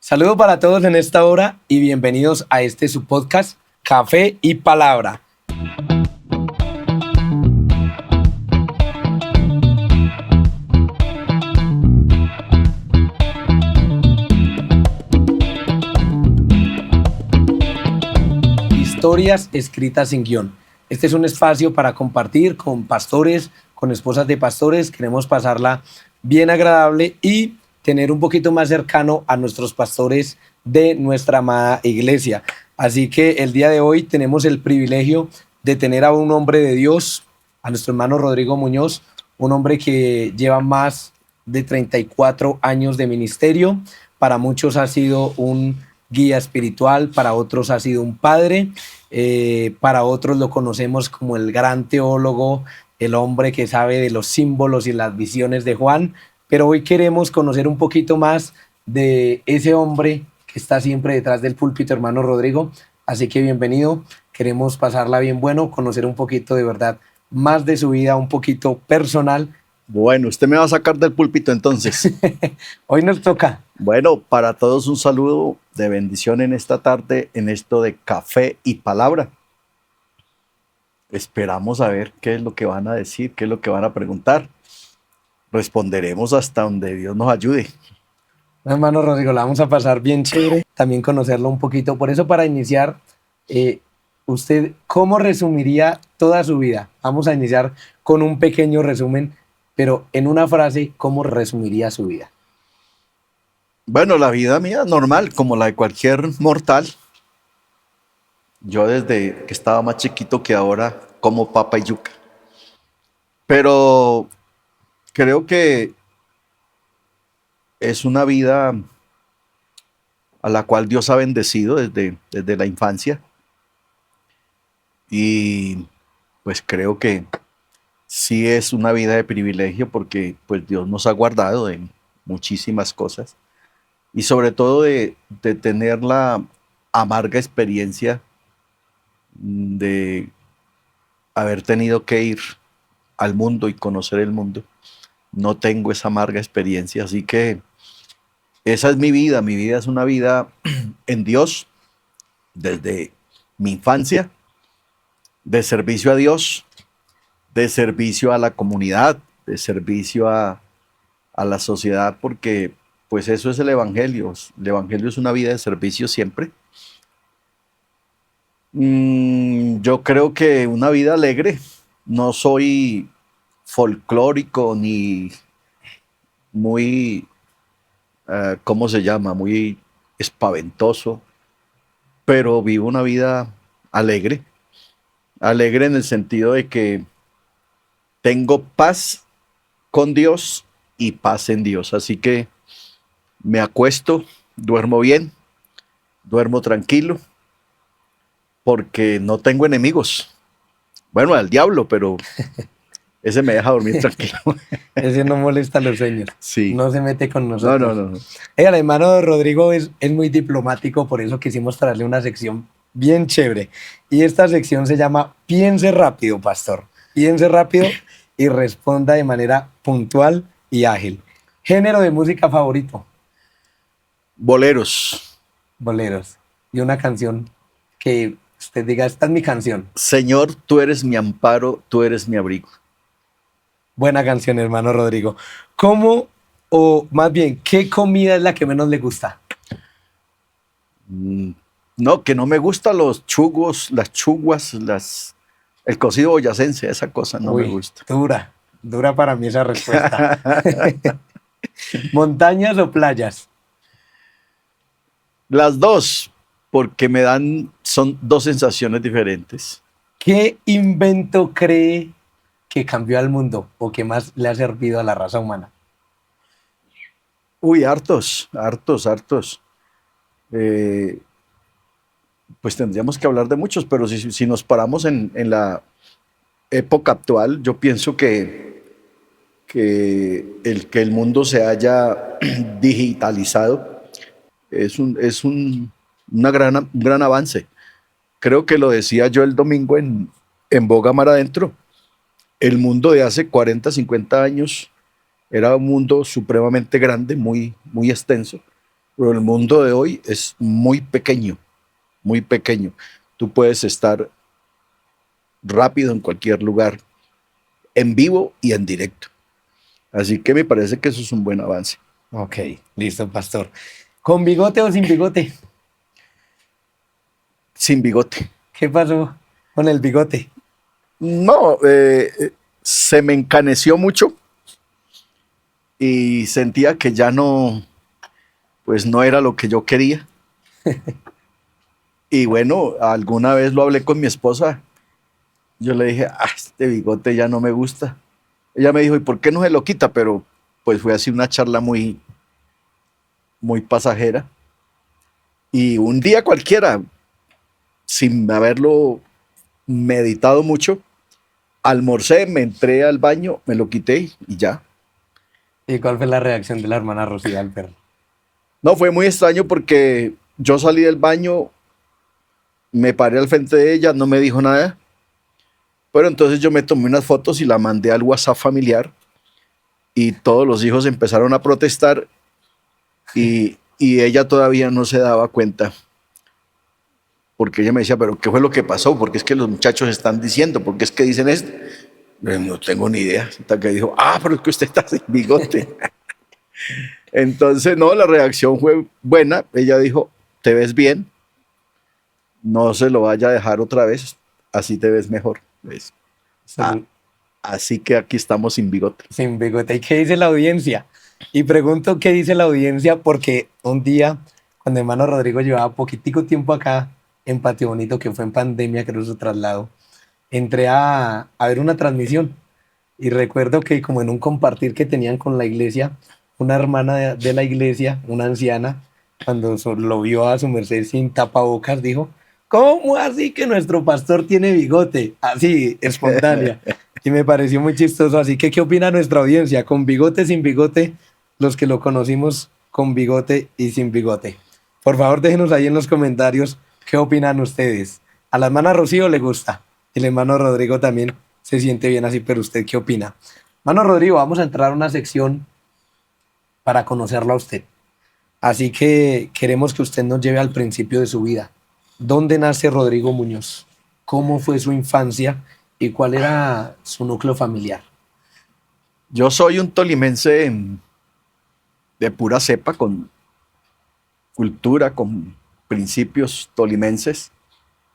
Saludos para todos en esta hora y bienvenidos a su podcast Café y Palabra. Historias escritas sin guión. Este es un espacio para compartir con pastores, con esposas de pastores. Queremos pasarla bien agradable y tener un poquito más cercano a nuestros pastores de nuestra amada iglesia. Así que el día de hoy tenemos el privilegio de tener a un hombre de Dios, a nuestro hermano Rodrigo Muñoz, un hombre que lleva más de 34 años de ministerio. Para muchos ha sido un guía espiritual, para otros ha sido un padre, para otros lo conocemos como el gran teólogo, el hombre que sabe de los símbolos y las visiones de Juan, pero hoy queremos conocer un poquito más de ese hombre que está siempre detrás del púlpito, hermano Rodrigo, así que bienvenido, queremos pasarla bien bueno, conocer un poquito de verdad, más de su vida, un poquito personal. Bueno, usted me va a sacar del púlpito entonces. Hoy nos toca. Bueno, para todos un saludo de bendición en esta tarde, en esto de Café y Palabra. Esperamos a ver qué es lo que van a decir, qué es lo que van a preguntar. Responderemos hasta donde Dios nos ayude. Hermano Rodrigo, la vamos a pasar bien chévere, también conocerlo un poquito. Por eso, para iniciar, usted, ¿cómo resumiría toda su vida? Vamos a iniciar con un pequeño resumen, pero en una frase, ¿cómo resumiría su vida? Bueno, la vida mía normal, como la de cualquier mortal. Yo desde que estaba más chiquito que ahora como papa y yuca. Pero creo que es una vida a la cual Dios ha bendecido desde la infancia. Y pues creo que sí es una vida de privilegio porque pues Dios nos ha guardado de muchísimas cosas. Y sobre todo de tener la amarga experiencia de haber tenido que ir al mundo y conocer el mundo. No tengo esa amarga experiencia, así que esa es mi vida. Mi vida es una vida en Dios desde mi infancia, de servicio a Dios, de servicio a la comunidad, de servicio a la sociedad, porque pues eso es el Evangelio. El Evangelio es una vida de servicio siempre. Yo creo que una vida alegre. No soy folclórico ni muy, ¿cómo se llama? Muy espaventoso, pero vivo una vida alegre. Alegre en el sentido de que tengo paz con Dios y paz en Dios. Así que me acuesto, duermo bien, duermo tranquilo, porque no tengo enemigos. Bueno, al diablo, pero ese me deja dormir tranquilo. Ese no molesta los sueños. Sí. No se mete con nosotros. No. El hermano de Rodrigo es muy diplomático, por eso quisimos traerle una sección bien chévere. Y esta sección se llama Piense rápido, pastor. Piense rápido y responda de manera puntual y ágil. Género de música favorito. Boleros. Boleros. Y una canción que usted diga, esta es mi canción. Señor, tú eres mi amparo, tú eres mi abrigo. Buena canción, hermano Rodrigo. ¿Cómo, o más bien, qué comida es la que menos le gusta? No, que no me gustan los chugos, las chuguas, el cocido boyacense, esa cosa no me gusta. Dura para mí esa respuesta. ¿Montañas o playas? Las dos, porque son dos sensaciones diferentes. ¿Qué invento cree que cambió al mundo o que más le ha servido a la raza humana? Uy, hartos. Pues tendríamos que hablar de muchos, pero si nos paramos en la época actual, yo pienso que el mundo se haya digitalizado es un gran avance. Creo que lo decía yo el domingo en Boga Mar Adentro. El mundo de hace 40, 50 años era un mundo supremamente grande, muy extenso, Pero el mundo de hoy es muy pequeño, muy pequeño. Tú puedes estar rápido en cualquier lugar, en vivo y en directo. Así que me parece que eso es un buen avance. Ok, listo, pastor. ¿Con bigote o sin bigote? Sin bigote. ¿Qué pasó con el bigote? No, se me encaneció mucho y sentía que ya no, pues no era lo que yo quería. Y bueno, alguna vez lo hablé con mi esposa. Yo le dije, este bigote ya no me gusta. Ella me dijo, ¿y por qué no se lo quita? Pero pues fue así una charla muy, muy pasajera. Y un día cualquiera, sin haberlo meditado mucho, almorcé, me entré al baño, me lo quité y ya. ¿Y cuál fue la reacción de la hermana Rocío al perro? No, fue muy extraño porque yo salí del baño, me paré al frente de ella, no me dijo nada, pero entonces yo me tomé unas fotos y la mandé al WhatsApp familiar y todos los hijos empezaron a protestar y ella todavía no se daba cuenta porque ella me decía, pero ¿qué fue lo que pasó? Porque es que los muchachos están diciendo, porque es que dicen esto. No tengo ni idea. Hasta que dijo, pero es que usted está sin bigote. Entonces, no, la reacción fue buena. Ella dijo, te ves bien, no se lo vaya a dejar otra vez, así te ves mejor. ¿Ves? Ah, así que aquí estamos sin bigote. Sin bigote. ¿Y qué dice la audiencia? Y pregunto qué dice la audiencia porque un día, cuando hermano Rodrigo llevaba poquitico tiempo acá en Patio Bonito, que fue en pandemia, creo su traslado, entré a ver una transmisión y recuerdo que como en un compartir que tenían con la iglesia, una hermana de la iglesia, una anciana, cuando lo vio a su merced sin tapabocas, dijo, ¿cómo así que nuestro pastor tiene bigote? Así, espontánea. Y me pareció muy chistoso. Así que, ¿qué opina nuestra audiencia? ¿Con bigote, sin bigote? Los que lo conocimos con bigote y sin bigote. Por favor, déjenos ahí en los comentarios qué opinan ustedes. A la hermana Rocío le gusta. Y el hermano Rodrigo también se siente bien así, pero ¿usted qué opina? Hermano Rodrigo, vamos a entrar a una sección para conocerlo a usted. Así que queremos que usted nos lleve al principio de su vida. ¿Dónde nace Rodrigo Muñoz? ¿Cómo fue su infancia? ¿Y cuál era su núcleo familiar? Yo soy un tolimense de pura cepa, con cultura, con principios tolimenses,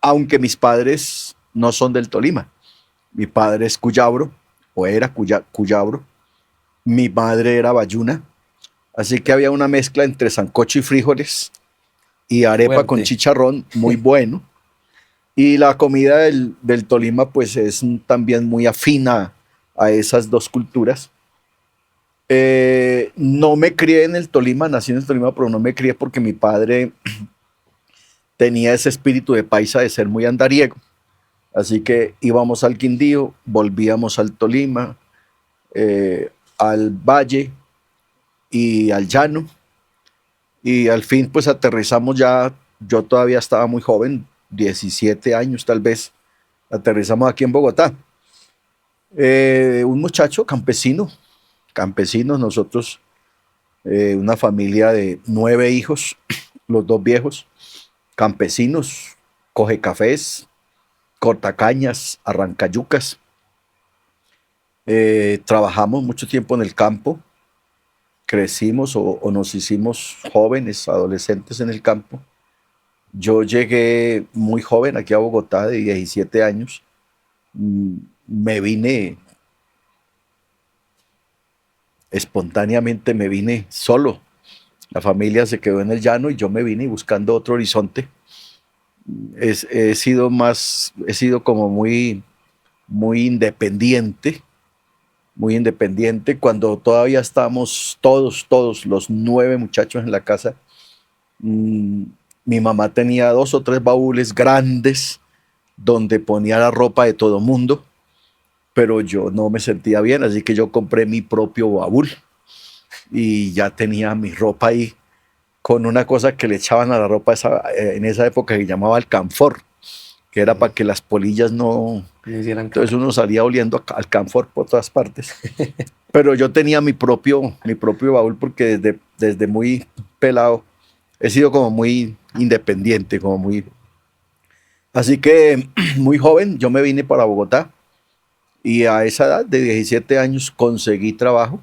aunque mis padres no son del Tolima. Mi padre es cuyabro, o era cuyabro. Mi madre era bayuna. Así que había una mezcla entre sancocho y frijoles y arepa con Fuerte. chicharrón, muy bueno. Y la comida del Tolima pues es también muy afina a esas dos culturas. No me crié en el Tolima, nací en el Tolima, pero no me crié porque mi padre tenía ese espíritu de paisa de ser muy andariego. Así que íbamos al Quindío, volvíamos al Tolima, al Valle y al Llano. Y al fin pues aterrizamos ya, yo todavía estaba muy joven, 17 años tal vez, aterrizamos aquí en Bogotá. Un muchacho campesino, nosotros, una familia de 9 hijos, los 2 viejos, campesinos, coge cafés, cortacañas, arrancayucas. Trabajamos mucho tiempo en el campo, crecimos o nos hicimos jóvenes, adolescentes en el campo. Yo llegué muy joven aquí a Bogotá, de 17 años. Me vine espontáneamente, me vine solo. La familia se quedó en el llano y yo me vine buscando otro horizonte. He sido como muy, muy independiente, muy independiente. Cuando todavía estábamos todos los 9 muchachos en la casa, mi mamá tenía 2 o 3 baúles grandes donde ponía la ropa de todo mundo, pero yo no me sentía bien, así que yo compré mi propio baúl y ya tenía mi ropa ahí con una cosa que le echaban a la ropa en esa época que llamaba alcanfor, que era para que las polillas no... No hicieran Entonces caca. uno salía oliendo a alcanfor por todas partes. Pero yo tenía mi propio baúl porque desde muy pelado he sido como muy independiente, como muy... Así que muy joven yo me vine para Bogotá y a esa edad de 17 años conseguí trabajo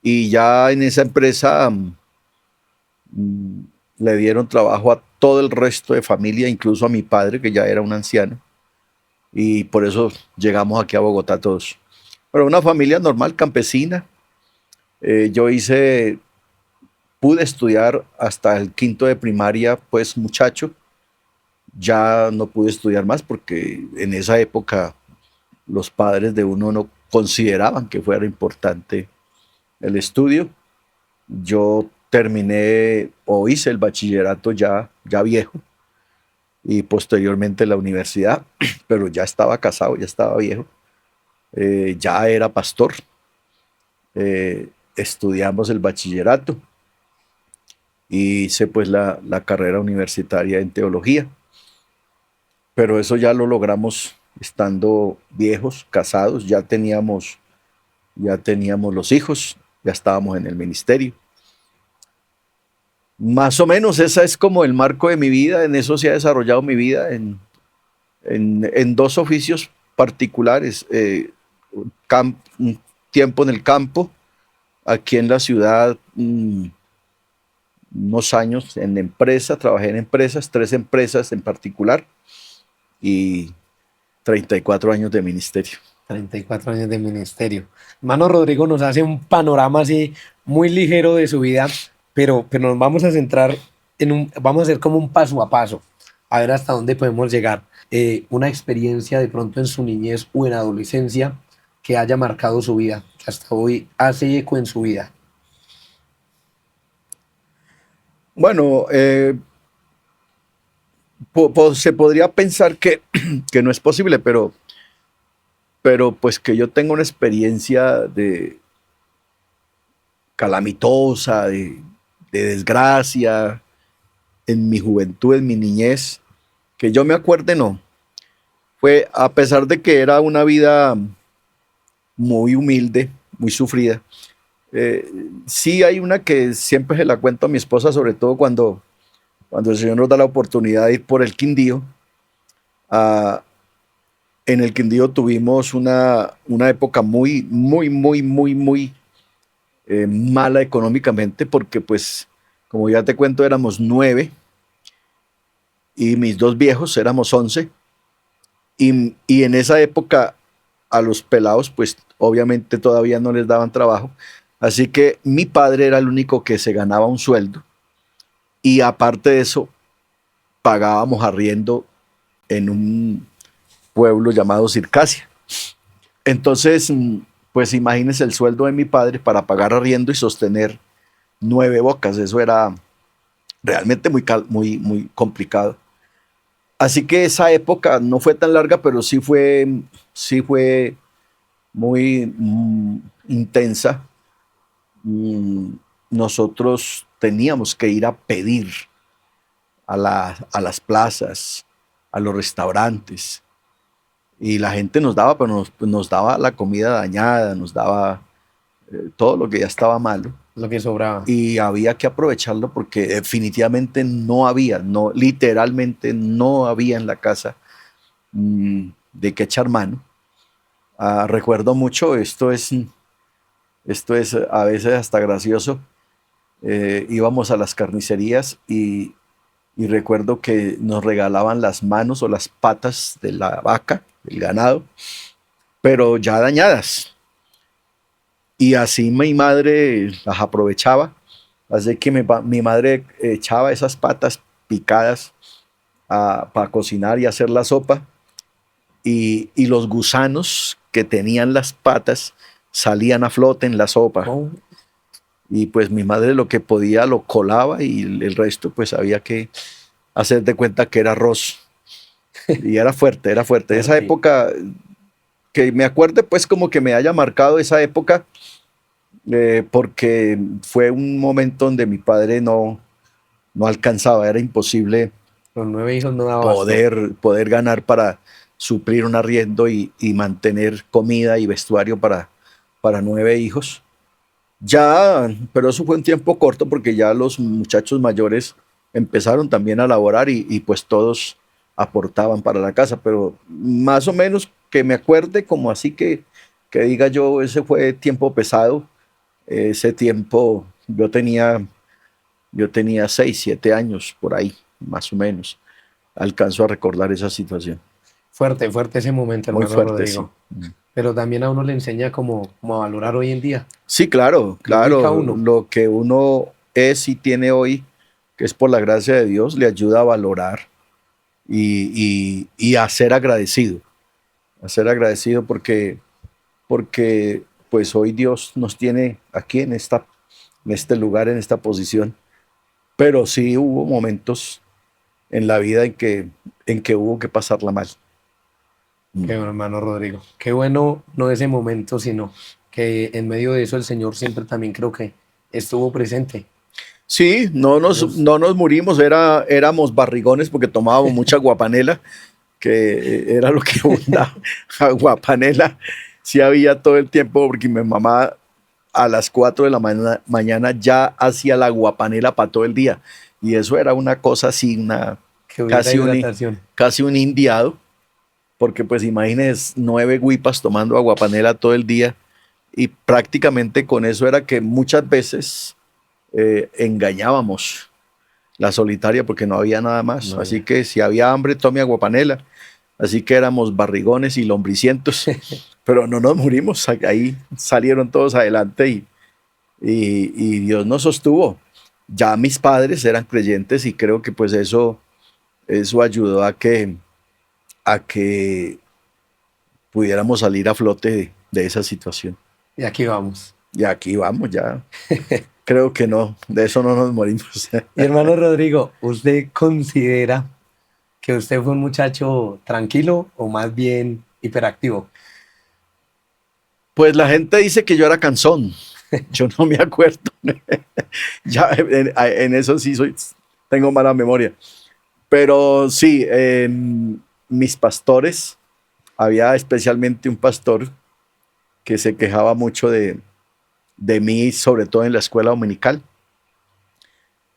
y ya en esa empresa le dieron trabajo a todo el resto de familia, incluso a mi padre, que ya era un anciano, y por eso llegamos aquí a Bogotá todos. Pero una familia normal, campesina. Yo pude estudiar hasta el quinto de primaria, pues muchacho. Ya no pude estudiar más porque en esa época los padres de uno no consideraban que fuera importante el estudio. Yo terminé o hice el bachillerato ya viejo y posteriormente la universidad, pero ya estaba casado, ya estaba viejo, ya era pastor. Estudiamos el bachillerato y hice pues la carrera universitaria en teología, pero eso ya lo logramos estando viejos, casados, ya teníamos los hijos, ya estábamos en el ministerio. Más o menos esa es como el marco de mi vida, en eso se ha desarrollado mi vida, en dos oficios particulares, un tiempo en el campo, aquí en la ciudad, unos años en empresa, trabajé en empresas, 3 empresas en particular y 34 años de ministerio. 34 años de ministerio. Hermano Rodrigo nos hace un panorama así muy ligero de su vida, pero nos vamos a centrar vamos a hacer como un paso a paso, a ver hasta dónde podemos llegar. Una experiencia de pronto en su niñez o en adolescencia que haya marcado su vida, que hasta hoy hace eco en su vida. Bueno, se podría pensar que, que no es posible, pero pues que yo tengo una experiencia de calamitosa, de desgracia en mi juventud, en mi niñez, que yo me acuerde, no. Fue a pesar de que era una vida muy humilde, muy sufrida. Eh, sí hay una que siempre se la cuento a mi esposa, sobre todo cuando el Señor nos da la oportunidad de ir por el Quindío. Ah, en el Quindío tuvimos una época muy, muy, muy, muy, muy mala económicamente porque pues, como ya te cuento, éramos 9 y mis dos viejos éramos 11 y en esa época a los pelados pues obviamente todavía no les daban trabajo, así que mi padre era el único que se ganaba un sueldo y aparte de eso pagábamos arriendo en un pueblo llamado Circasia. Entonces, pues imagínense el sueldo de mi padre para pagar arriendo y sostener 9 bocas. Eso era realmente muy, muy complicado. Así que esa época no fue tan larga, pero sí fue muy intensa. Mm, Nosotros teníamos que ir a pedir a las plazas, a los restaurantes, y la gente nos daba, pero nos daba la comida dañada, nos daba todo lo que ya estaba malo. Lo que sobraba. Y había que aprovecharlo porque definitivamente no había, no, literalmente no había en la casa de qué echar mano. Recuerdo mucho, esto es a veces hasta gracioso. Íbamos a las carnicerías y recuerdo que nos regalaban las manos o las patas de la vaca, del ganado, pero ya dañadas. Y así mi madre las aprovechaba. Así que mi madre echaba esas patas picadas para cocinar y hacer la sopa. Y los gusanos que tenían las patas salían a flote en la sopa. Oh, Y pues mi madre lo que podía lo colaba y el resto pues había que hacer de cuenta que era arroz. Y era fuerte, era fuerte. Esa fuerte. época, que me acuerde pues como que me haya marcado esa época, porque fue un momento donde mi padre no alcanzaba, era imposible Los 9 hijos no daba abasto. poder ganar para suplir un arriendo y mantener comida y vestuario para 9 hijos. Ya, pero eso fue un tiempo corto porque ya los muchachos mayores empezaron también a laborar y pues todos aportaban para la casa, pero más o menos que me acuerde como así que diga yo, ese fue tiempo pesado, ese tiempo yo tenía 6, 7 años por ahí, más o menos. Alcanzo a recordar esa situación. Fuerte, fuerte ese momento, Muy hermano fuerte, sí. Rodrigo. Pero también a uno le enseña como a valorar hoy en día. Sí, claro, Lo ubica a claro. uno. Lo que uno es y tiene hoy, que es por la gracia de Dios, le ayuda a valorar y a ser agradecido. A ser agradecido porque pues hoy Dios nos tiene aquí en este lugar, en esta posición. Pero sí hubo momentos en la vida en que hubo que pasarla mal. Qué bueno, hermano Rodrigo. Qué bueno, no ese momento, sino que en medio de eso el Señor siempre también creo que estuvo presente. Sí, no nos, Dios, no nos murimos, éramos barrigones porque tomábamos mucha guapanela, que era lo que abundaba. Guapanela sí había todo el tiempo porque mi mamá a las 4 de la mañana ya hacía la guapanela para todo el día. Y eso era una cosa así, que hubiera casi, un, hidratación. casi un indiado, porque pues imagínense 9 guipas tomando aguapanela todo el día y prácticamente con eso era que muchas veces engañábamos la solitaria porque no había nada más. No Así había. que si había hambre, tome aguapanela. Así que éramos barrigones y lombricientos, pero no nos murimos. Ahí salieron todos adelante y Dios nos sostuvo. Ya mis padres eran creyentes y creo que pues eso ayudó a que pudiéramos salir a flote de esa situación. Y aquí vamos. Y aquí vamos, ya creo que no, de eso no nos morimos. Y hermano Rodrigo, ¿usted considera que usted fue un muchacho tranquilo o más bien hiperactivo? Pues la gente dice que yo era cansón. Yo no me acuerdo. Ya en eso sí tengo mala memoria. Pero sí, mis pastores, había especialmente un pastor que se quejaba mucho de mí, sobre todo en la escuela dominical.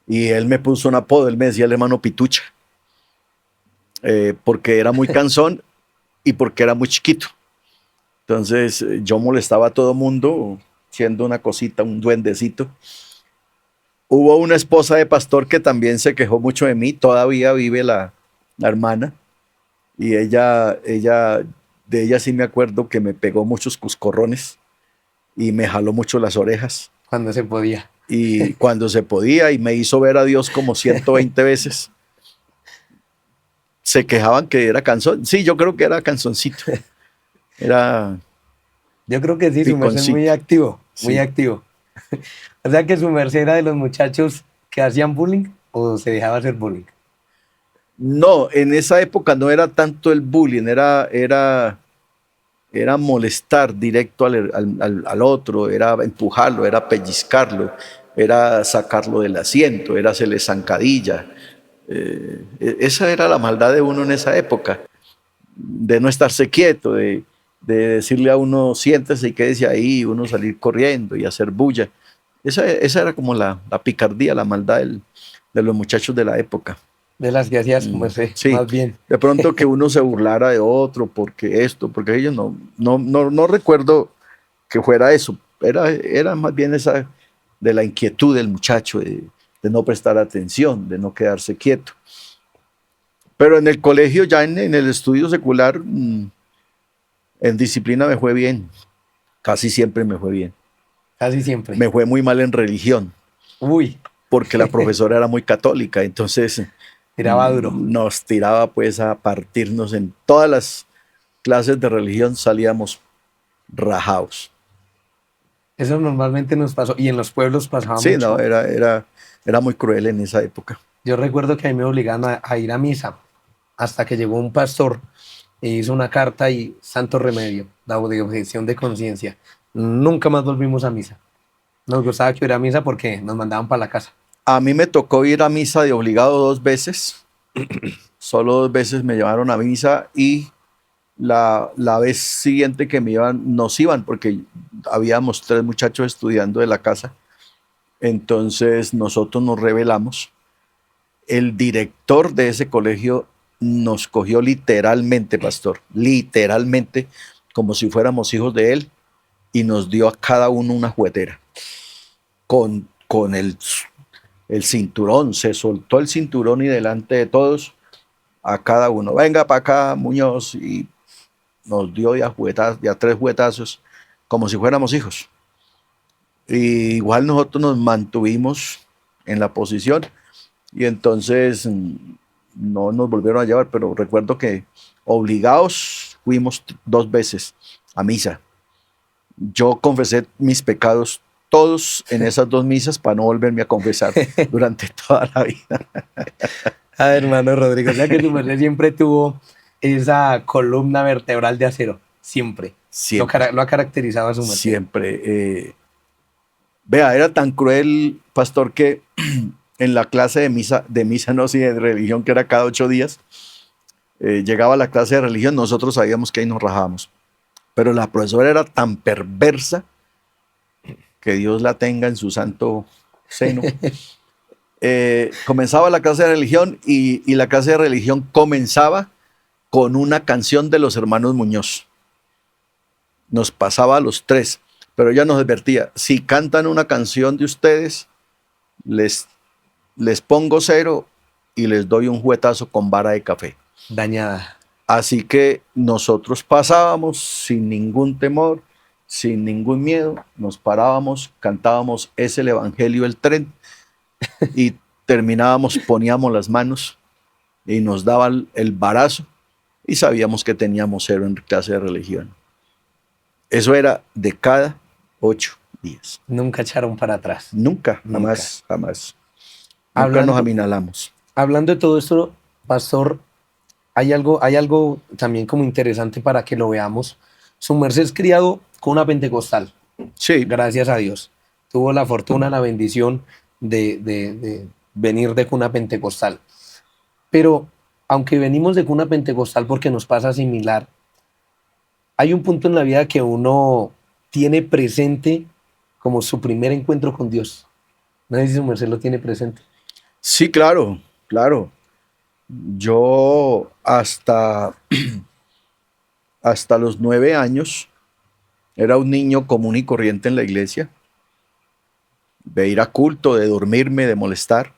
Y él me puso un apodo, él me decía el hermano Pitucha, porque era muy cansón y porque era muy chiquito. Entonces yo molestaba a todo mundo, siendo una cosita, un duendecito. Hubo una esposa de pastor que también se quejó mucho de mí, todavía vive la hermana, y de ella sí me acuerdo que me pegó muchos cuscorrones y me jaló mucho las orejas, Cuando se podía. y cuando se podía, y me hizo ver a Dios como 120 veces. Se quejaban que era cansón. Sí, yo creo que era canzoncito, era Yo creo que sí, su merced es muy piconcito. activo, muy Sí. activo. O sea que su merced era de los muchachos que hacían bullying o se dejaba hacer bullying. No, en esa época no era tanto el bullying, era molestar directo al otro, era empujarlo, era pellizcarlo, era sacarlo del asiento, era hacerle zancadilla. Esa era la maldad de uno en esa época, de no estarse quieto, de decirle a uno siéntese y quédese ahí, y uno salir corriendo y hacer bulla. Esa era como la picardía, la maldad de los muchachos de la época. De las que hacía su merced, Sí, más bien. de pronto que uno se burlara de otro porque esto, porque ellos no recuerdo que fuera eso. Era más bien esa de la inquietud del muchacho, de no prestar atención, de no quedarse quieto. Pero en el colegio, ya en el estudio secular, en disciplina me fue bien. Casi siempre me fue bien. Casi siempre. Me fue muy mal en religión, Uy, porque la profesora era muy católica, entonces tiraba duro. nos tiraba pues a partirnos en todas las clases de religión, salíamos rajados. Eso normalmente nos pasó y en los pueblos pasaba Sí, no, mucho. era muy cruel en esa época. Yo recuerdo que a mí me obligaban a ir a misa hasta que llegó un pastor e hizo una carta y santo remedio, la de objeción de conciencia. Nunca más volvimos a misa. Nos gustaba que hubiera misa porque nos mandaban para la casa. A mí me tocó ir a misa de obligado 2 veces, solo 2 veces me llevaron a misa y La vez siguiente que nos iban, porque habíamos 3 muchachos estudiando de la casa, entonces nosotros nos rebelamos. El director de ese colegio nos cogió literalmente, pastor, literalmente, como si fuéramos hijos de él, y nos dio a cada uno una juguetera con el cinturón. Se soltó el cinturón y delante de todos, a cada uno, venga para acá, Muñoz, y nos dio ya 3 juguetazos, como si fuéramos hijos. Y igual nosotros nos mantuvimos en la posición y entonces no nos volvieron a llevar, pero recuerdo que obligados fuimos 2 veces a misa. Yo confesé mis pecados todos en esas 2 misas para no volverme a confesar durante toda la vida. Hermano Rodrigo, o sea que tu merced siempre tuvo esa columna vertebral de acero, siempre. Siempre. Lo ha caracterizado a su merced. Siempre. Vea, era tan cruel, pastor, que en la clase de misa no, sí, de religión, que era cada 8 días, llegaba la clase de religión, nosotros sabíamos que ahí nos rajábamos. Pero la profesora era tan perversa, que Dios la tenga en su santo seno. Comenzaba la clase de religión y la clase de religión comenzaba con una canción de los hermanos Muñoz. Nos pasaba a los 3, pero ella nos advertía, si cantan una canción de ustedes, les pongo 0 y les doy un juguetazo con vara de café. Dañada. Así que nosotros pasábamos sin ningún temor, sin ningún miedo, nos parábamos, cantábamos "Es el Evangelio el tren" y terminábamos, poníamos las manos y nos daban el varazo y sabíamos que teníamos 0 en clase de religión. Eso era de cada 8 días. Nunca echaron para atrás. Nunca, jamás, jamás. Nunca nos aminalamos. Hablando de todo esto, pastor, hay algo también como interesante para que lo veamos. Su merced es criado con una pentecostal. Sí. Gracias a Dios. Tuvo la fortuna, la bendición de venir de cuna pentecostal. Pero aunque venimos de cuna pentecostal porque nos pasa similar, hay un punto en la vida que uno tiene presente como su primer encuentro con Dios. No sé si su merced lo tiene presente. Sí, claro, claro. Yo hasta los 9 años era un niño común y corriente en la iglesia, de ir a culto, de dormirme, de molestar.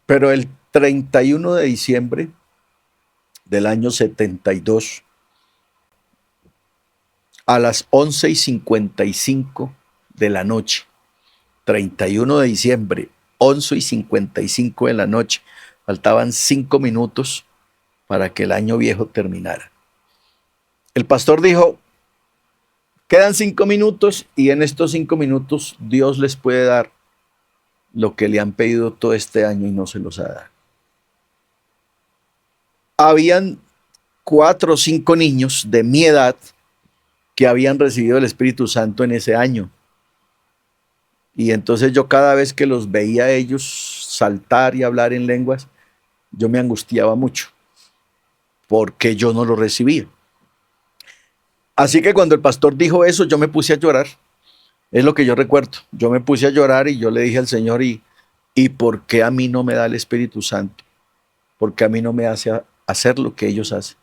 Pero el 31 de diciembre del año 72, a las 11:55 de la noche, 31 de diciembre, 11:55 de la noche, faltaban 5 minutos para que el año viejo terminara. El pastor dijo, quedan 5 minutos y en estos 5 minutos Dios les puede dar lo que le han pedido todo este año y no se los ha dado. Habían 4 o 5 niños de mi edad que habían recibido el Espíritu Santo en ese año. Y entonces yo cada vez que los veía a ellos saltar y hablar en lenguas, yo me angustiaba mucho, porque yo no lo recibía. Así que cuando el pastor dijo eso, yo me puse a llorar. Es lo que yo recuerdo. Yo me puse a llorar y yo le dije al Señor, ¿y por qué a mí no me da el Espíritu Santo? ¿Por qué a mí no me hace hacer lo que ellos hacen?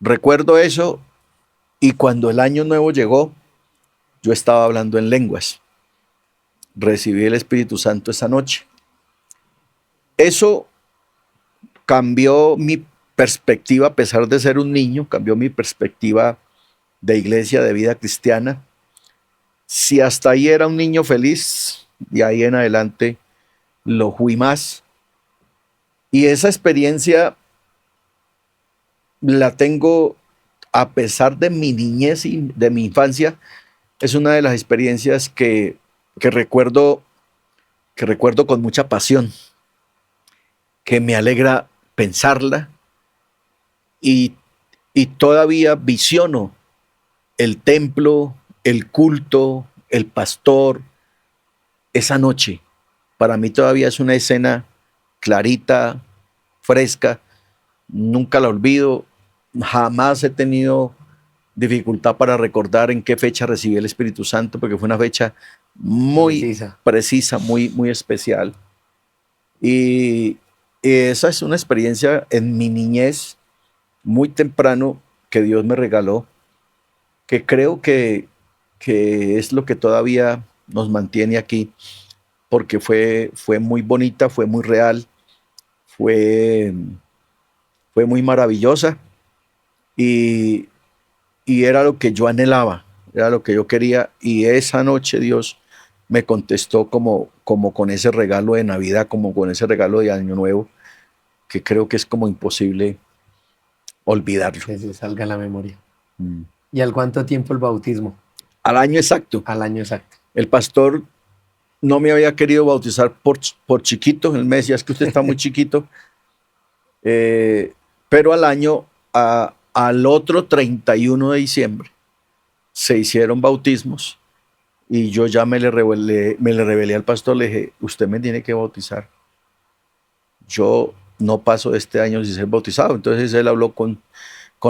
Recuerdo eso y cuando el año nuevo llegó, yo estaba hablando en lenguas. Recibí el Espíritu Santo esa noche. Eso cambió mi perspectiva, a pesar de ser un niño, cambió mi perspectiva de iglesia, de vida cristiana. Si hasta ahí era un niño feliz, de ahí en adelante lo fui más. Y esa experiencia la tengo, a pesar de mi niñez y de mi infancia, es una de las experiencias que recuerdo con mucha pasión, que me alegra pensarla y todavía visiono el templo, el culto, el pastor, esa noche. Para mí todavía es una escena clarita, fresca, nunca la olvido jamás he tenido dificultad para recordar en qué fecha recibí el Espíritu Santo, porque fue una fecha muy Precisa. precisa, muy, muy especial. Y esa es una experiencia en mi niñez muy temprano que Dios me regaló, que creo que es lo que todavía nos mantiene aquí, porque fue muy bonita, fue muy real, fue, fue muy maravillosa y, y era lo que yo anhelaba, era lo que yo quería. Y esa noche Dios me contestó como con ese regalo de Navidad, como con ese regalo de Año Nuevo, que creo que es como imposible olvidarlo. Que se salga la memoria. Mm. ¿Y al cuánto tiempo el bautismo? Al año exacto, Al año exacto. el pastor no me había querido bautizar por chiquito, él me decía, es que usted está muy chiquito, pero al año, al otro 31 de diciembre, se hicieron bautismos y yo ya me le rebelé al pastor, le dije, usted me tiene que bautizar. Yo no paso de este año sin ser bautizado. Entonces él habló con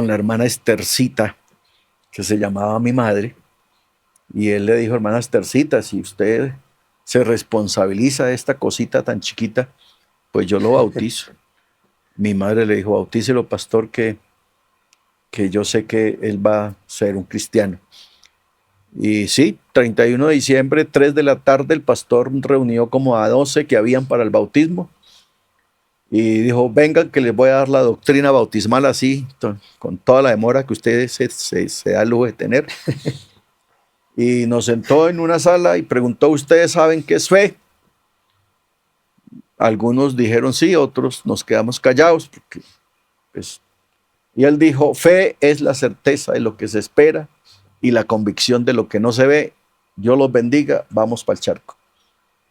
la hermana Estercita, que se llamaba mi madre, y él le dijo, hermana Estercita, si usted se responsabiliza de esta cosita tan chiquita, pues yo lo bautizo. Mi madre le dijo, bautícelo, pastor, que yo sé que él va a ser un cristiano. Y sí, 31 de diciembre, 3 de la tarde, el pastor reunió como a 12 que habían para el bautismo y dijo, vengan que les voy a dar la doctrina bautismal así, con toda la demora que ustedes se da el lujo de tener. Y nos sentó en una sala y preguntó, ¿ustedes saben qué es fe? Algunos dijeron sí, otros nos quedamos callados. Porque, pues, y él dijo, fe es la certeza de lo que se espera y la convicción de lo que no se ve. Dios los bendiga, vamos para el charco.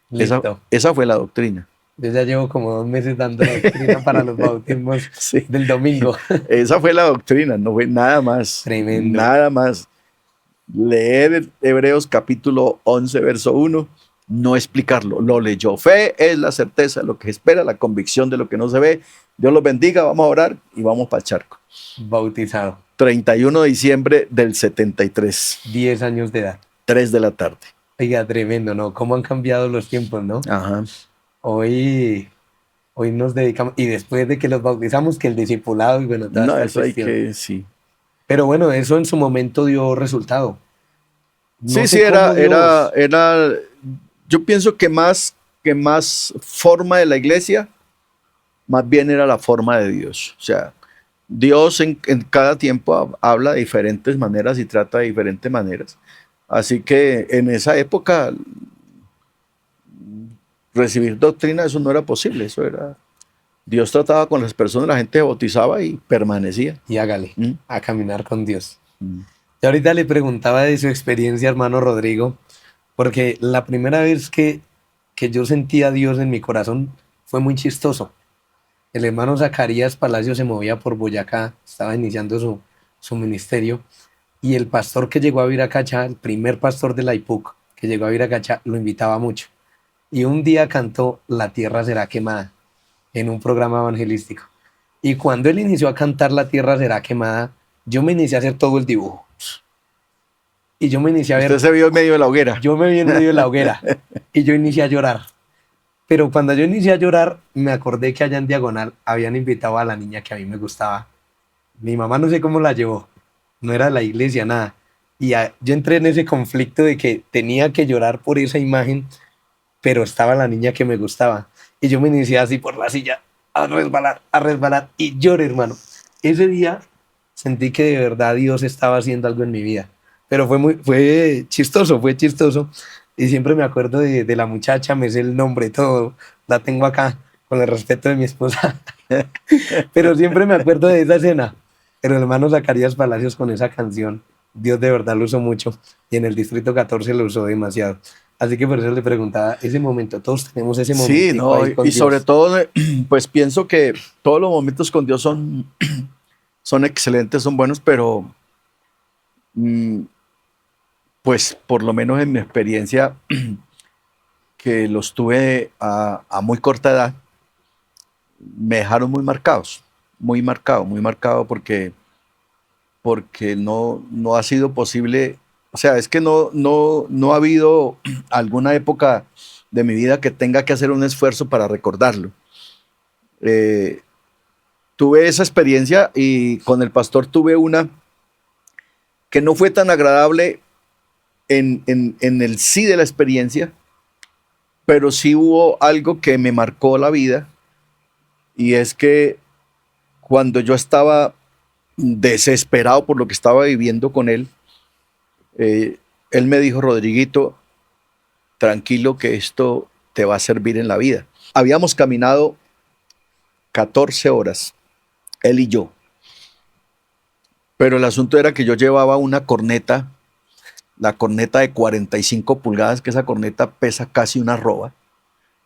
Listo. Esa fue la doctrina. Yo ya llevo como 2 meses dando doctrina para los bautismos Sí, del domingo. esa fue la doctrina, no fue nada más. Tremendo. Nada más. Leer Hebreos capítulo 11, verso 1, no explicarlo, lo leyó. Fe es la certeza de lo que se espera, la convicción de lo que no se ve. Dios los bendiga, vamos a orar y vamos para el charco. Bautizado. 31 de diciembre del 73, 10 años de edad. 3 de la tarde. Oiga, tremendo, ¿no? ¿Cómo han cambiado los tiempos, no? Ajá. Hoy nos dedicamos, y después de que los bautizamos, que el discipulado y bueno, toda No, esta eso hay cuestión. que, sí. Pero bueno, eso en su momento dio resultado. No Sí, sí, sé cómo Dios. yo pienso que más forma de la iglesia, más bien era la forma de Dios. O sea, Dios en cada tiempo habla de diferentes maneras y trata de diferentes maneras. Así que en esa época recibir doctrina, eso no era posible, eso era... Dios trataba con las personas, la gente se bautizaba y permanecía. Y hágale, ¿Mm? a caminar con Dios. Mm. Y ahorita le preguntaba de su experiencia, hermano Rodrigo, porque la primera vez que yo sentí a Dios en mi corazón fue muy chistoso. El hermano Zacarías Palacio se movía por Boyacá, estaba iniciando su ministerio, y el pastor que llegó a Viracachá, el primer pastor de la IPUC que llegó a Viracachá, lo invitaba mucho. Y un día cantó La tierra será quemada en un programa evangelístico. Y cuando él inició a cantar La tierra será quemada, yo me inicié a hacer todo el dibujo. Y yo me inicié a Usted ver, se vio en medio de la hoguera. yo me vi en medio de la hoguera y yo inicié a llorar. Pero cuando yo inicié a llorar, me acordé que allá en Diagonal habían invitado a la niña que a mí me gustaba. Mi mamá no sé cómo la llevó, no era de la iglesia, nada. Y yo entré en ese conflicto de que tenía que llorar por esa imagen, pero estaba la niña que me gustaba. Y yo me inicié así por la silla, a resbalar, y lloré, hermano. Ese día sentí que de verdad Dios estaba haciendo algo en mi vida. Pero fue chistoso, fue chistoso. Y siempre me acuerdo de la muchacha, me sé el nombre, todo. La tengo acá, con el respeto de mi esposa. Pero siempre me acuerdo de esa escena. Pero el hermano Zacarías Palacios con esa canción, Dios de verdad lo usó mucho. Y en el Distrito 14 lo usó demasiado. Así que por eso le preguntaba, ese momento, todos tenemos ese Sí, momentico no, ahí con y sobre Dios. todo, pues pienso que todos los momentos con Dios son excelentes, son buenos, pero mm, pues por lo menos en mi experiencia, que los tuve a muy corta edad, me dejaron muy marcado porque porque no ha sido posible. O sea, es que no ha habido alguna época de mi vida que tenga que hacer un esfuerzo para recordarlo. Eh, Tuve esa experiencia y con el pastor tuve una que no fue tan agradable en el sí de la experiencia, pero sí hubo algo que me marcó la vida, y es que cuando yo estaba desesperado por lo que estaba viviendo con él, él me dijo: Rodriguito, tranquilo que esto te va a servir en la vida. Habíamos caminado 14 horas, él y yo, pero el asunto era que yo llevaba una corneta, la corneta de 45 pulgadas, que esa corneta pesa casi una arroba,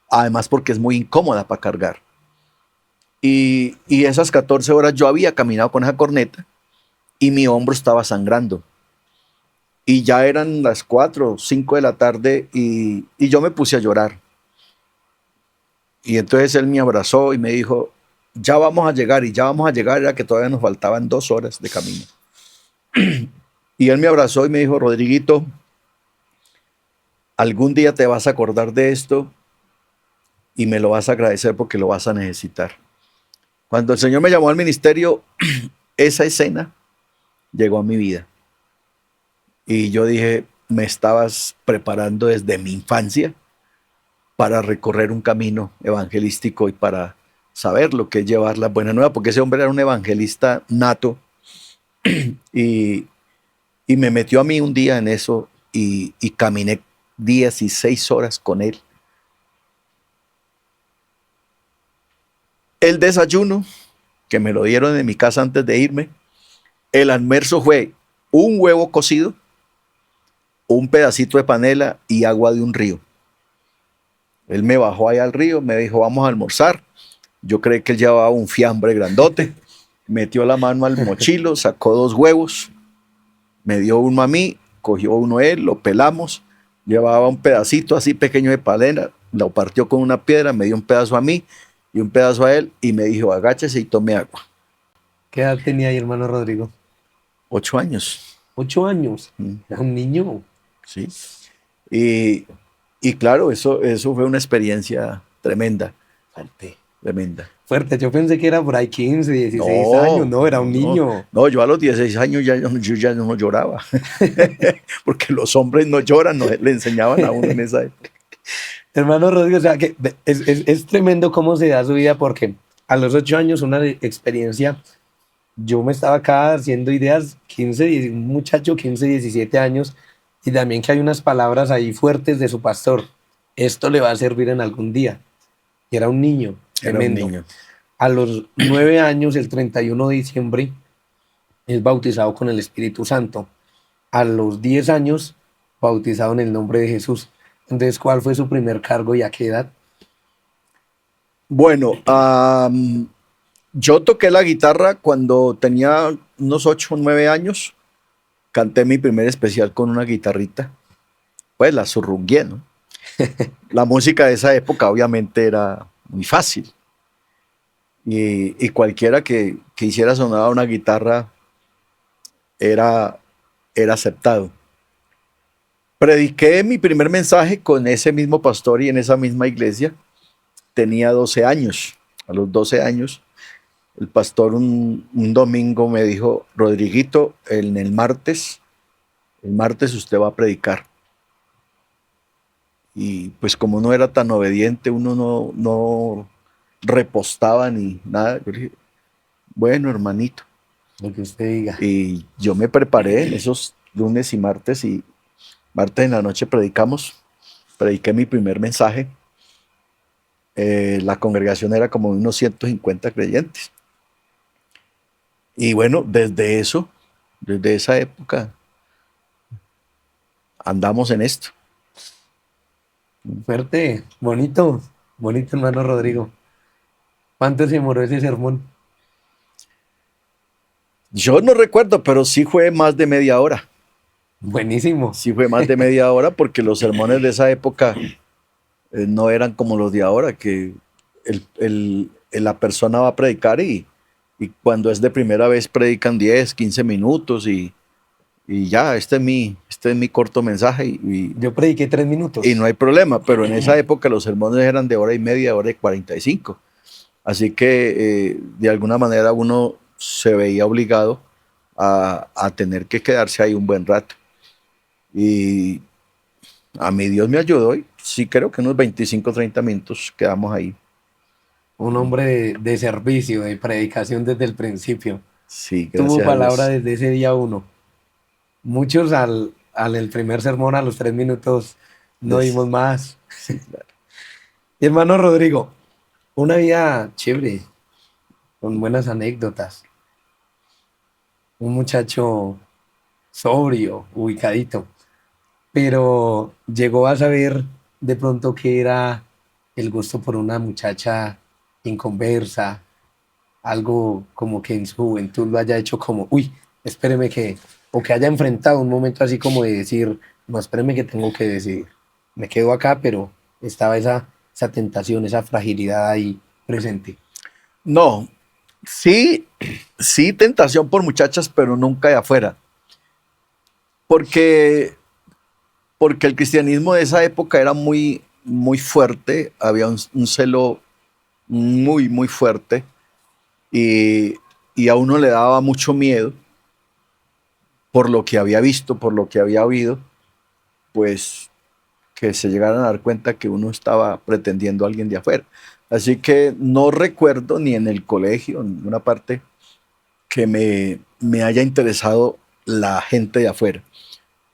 además porque es muy incómoda para cargar. Y esas 14 horas yo había caminado con esa corneta y mi hombro estaba sangrando. Y ya eran las 4 o 5 de la tarde y yo me puse a llorar. Y entonces él me abrazó y me dijo: ya vamos a llegar, y ya vamos a llegar, era que todavía nos faltaban 2 horas de camino. Y él me abrazó y me dijo: Rodriguito, algún día te vas a acordar de esto y me lo vas a agradecer porque lo vas a necesitar. Cuando el Señor me llamó al ministerio, esa escena llegó a mi vida. Y yo dije: me estabas preparando desde mi infancia para recorrer un camino evangelístico y para saber lo que es llevar la buena nueva, porque ese hombre era un evangelista nato y, y me metió a mí un día en eso y caminé 16 horas con él. El desayuno, que me lo dieron en mi casa antes de irme, el almuerzo fue un huevo cocido, un pedacito de panela y agua de un río. Él me bajó ahí al río, me dijo: vamos a almorzar. Yo creí que él llevaba un fiambre grandote. Metió la mano al mochilo, sacó 2 huevos, me dio uno a mí, cogió uno él, lo pelamos. Llevaba un pedacito así pequeño de panela, lo partió con una piedra, me dio un pedazo a mí y un pedazo a él y me dijo: agáchese y tome agua. ¿Qué edad tenía ahí, hermano Rodrigo? 8 años. 8 años. Era un niño. Sí. Y claro, eso fue una experiencia tremenda, Fuerte. tremenda. Fuerte. Yo pensé que era por ahí 15, 16 años. No, era un niño. No, yo a los 16 años yo ya no lloraba. Porque los hombres no lloran, no le enseñaban a uno en esa época. Hermano Rodrigo, o sea que es tremendo cómo se da su vida, porque a los 8 años una experiencia, yo me estaba acá haciendo ideas, 15, un muchacho 15, 17 años, y también que hay unas palabras ahí fuertes de su pastor: esto le va a servir en algún día. Y era un niño, Era un tremendo. niño. A los 9 años, el 31 de diciembre, es bautizado con el Espíritu Santo. A los 10 años, bautizado en el nombre de Jesús. Entonces, ¿cuál fue su primer cargo y a qué edad? Bueno, yo toqué la guitarra cuando tenía unos 8 o 9 años. Canté mi primer especial con una guitarrita. Pues la surrungué, ¿no? La música de esa época obviamente era muy fácil. Y cualquiera que hiciera sonar una guitarra era aceptado. Prediqué mi primer mensaje con ese mismo pastor y en esa misma iglesia. Tenía 12 años. A los 12 años, el pastor un domingo me dijo: Rodriguito, el martes usted va a predicar. Y pues como no era tan obediente, uno no repostaba ni nada. Yo le dije: bueno, hermanito. Lo que usted diga. Y yo me preparé en esos lunes y martes en la noche prediqué mi primer mensaje. La congregación era como unos 150 creyentes. Y bueno, desde esa época, andamos en esto. Fuerte, bonito, bonito, hermano Rodrigo. ¿Cuánto se demoró ese sermón? Yo no recuerdo, pero sí fue más de media hora. Buenísimo. Sí fue más de media hora porque los sermones de esa época no eran como los de ahora, que la persona va a predicar y y cuando es de primera vez predican 10, 15 minutos y ya, este es mi corto mensaje Yo prediqué 3 minutos. y no hay problema, pero en esa época los sermones eran de hora y media, hora y 45. Así que de alguna manera uno se veía obligado a tener que quedarse ahí un buen rato. Y a mí Dios me ayudó y sí creo que unos 25, 30 minutos quedamos ahí. Un hombre de servicio, de predicación desde el principio. Sí, Tuvo gracias a palabra Dios. desde ese día uno. Muchos al el primer sermón, a los 3 minutos, no dimos más. Sí, claro. Y hermano Rodrigo, una vida chévere, con buenas anécdotas. Un muchacho sobrio, ubicadito, pero llegó a saber de pronto que era el gusto por una muchacha inconversa, algo como que en su juventud lo haya hecho como, uy, espéreme que, o que haya enfrentado un momento así como de decir, no, espéreme que tengo que decidir, me quedo acá, pero estaba esa tentación, esa fragilidad ahí presente. No, sí, sí tentación por muchachas, pero nunca de afuera. Porque, porque el cristianismo de esa época era muy, muy fuerte, había un celo muy, muy fuerte y, y a uno le daba mucho miedo por lo que había visto, por lo que había oído, pues que se llegaran a dar cuenta que uno estaba pretendiendo a alguien de afuera. Así que no recuerdo ni en el colegio, en ninguna parte, que me haya interesado la gente de afuera.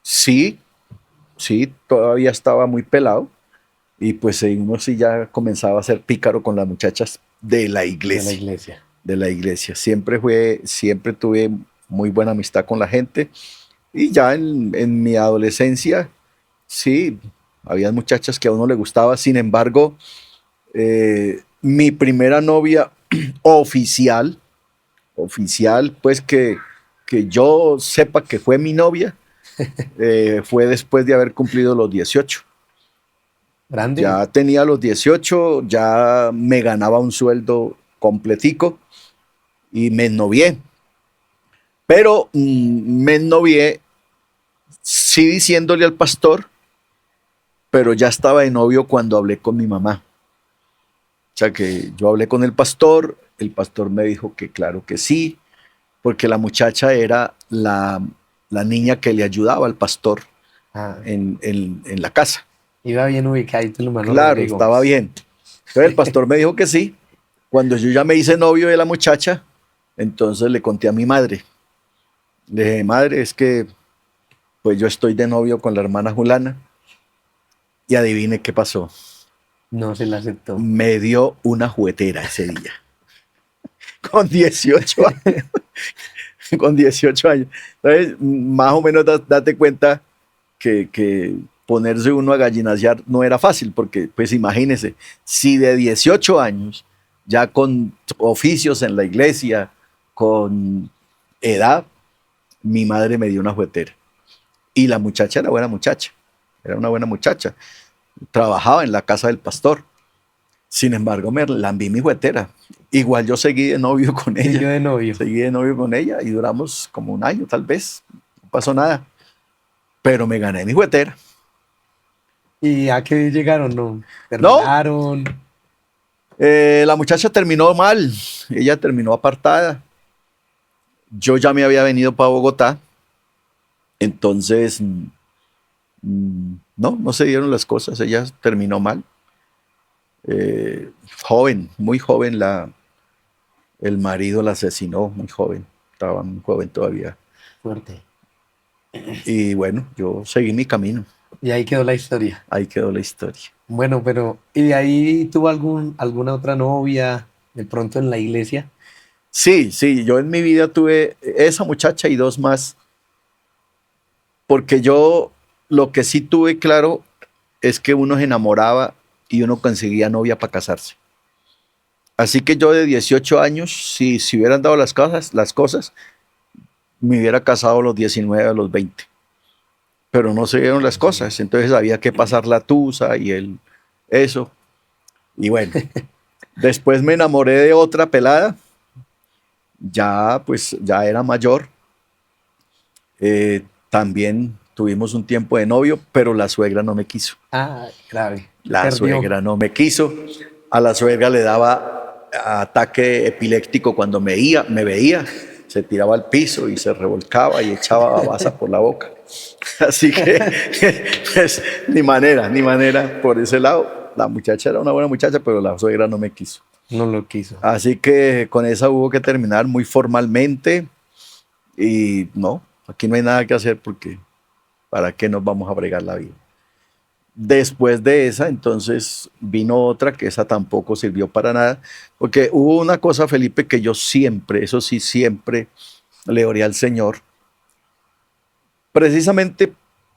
Sí, sí, todavía estaba muy pelado y pues uno sí ya comenzaba a ser pícaro con las muchachas De la iglesia. de la iglesia. Siempre tuve muy buena amistad con la gente y ya en mi adolescencia, sí, había muchachas que a uno le gustaba, sin embargo, mi primera novia oficial, oficial, pues que yo sepa que fue mi novia, fue después de haber cumplido los 18. Grande. Ya tenía los 18, ya me ganaba un sueldo completico y me ennovié. Pero me ennovié sí diciéndole al pastor, pero ya estaba de novio cuando hablé con mi mamá. O sea que yo hablé con el pastor me dijo que claro que sí, porque la muchacha era la niña que le ayudaba al pastor Ah, en la casa. iba bien ubicadito el hermano Claro, Rodrigo. estaba bien. Entonces el pastor me dijo que sí. Cuando yo ya me hice novio de la muchacha, entonces le conté a mi madre. Le dije, madre, es que pues yo estoy de novio con la hermana Julana. Y adivine qué pasó. No se la aceptó. Me dio una juguetera ese día. Con 18 años. Con 18 años. Entonces, más o menos date cuenta que ponerse uno a gallinasear no era fácil, porque pues imagínese, si de 18 años, ya con oficios en la iglesia, con edad, mi madre me dio una juguetera. Y la muchacha era buena muchacha, era una buena muchacha. Trabajaba en la casa del pastor. Sin embargo, me lambí mi juguetera. Igual yo seguí de novio con ella. Siguió de novio. Seguí de novio con ella y duramos como un año, tal vez. No pasó nada. Pero me gané mi juguetera. ¿Y a qué llegaron? No, No, terminaron. la muchacha terminó mal. Ella terminó apartada. Yo ya me había venido para Bogotá. Entonces, no se dieron las cosas. Ella terminó mal. Joven, muy joven, el marido la asesinó, muy joven. Estaba muy joven todavía. Fuerte. Y bueno, yo seguí mi camino. Y ahí quedó la historia. Ahí quedó la historia. Bueno, pero ¿y de ahí tuvo alguna otra novia de pronto en la iglesia? Sí, sí, yo en mi vida tuve esa muchacha y dos más, porque yo lo que sí tuve claro es que uno se enamoraba y uno conseguía novia para casarse. Así que yo de 18 años, si hubieran dado las cosas, me hubiera casado a los 19, a los 20. Pero no se dieron las cosas, entonces había que pasar la tusa y eso. Y bueno, después me enamoré de otra pelada ya pues ya era mayor. También tuvimos un tiempo de novio, pero la suegra no me quiso. Ah, grave. La Perdió. suegra no me quiso. A la suegra le daba ataque epiléptico cuando me veía, se tiraba al piso y se revolcaba y echaba babasa por la boca. Así que, pues, ni manera por ese lado. La muchacha era una buena muchacha, pero la suegra no me quiso. No lo quiso. Así que con esa hubo que terminar muy formalmente y no, aquí no hay nada que hacer porque ¿para qué nos vamos a bregar la vida? Después de esa, entonces vino otra que esa tampoco sirvió para nada, porque hubo una cosa, Felipe, que yo siempre, eso sí, siempre le oré al Señor, precisamente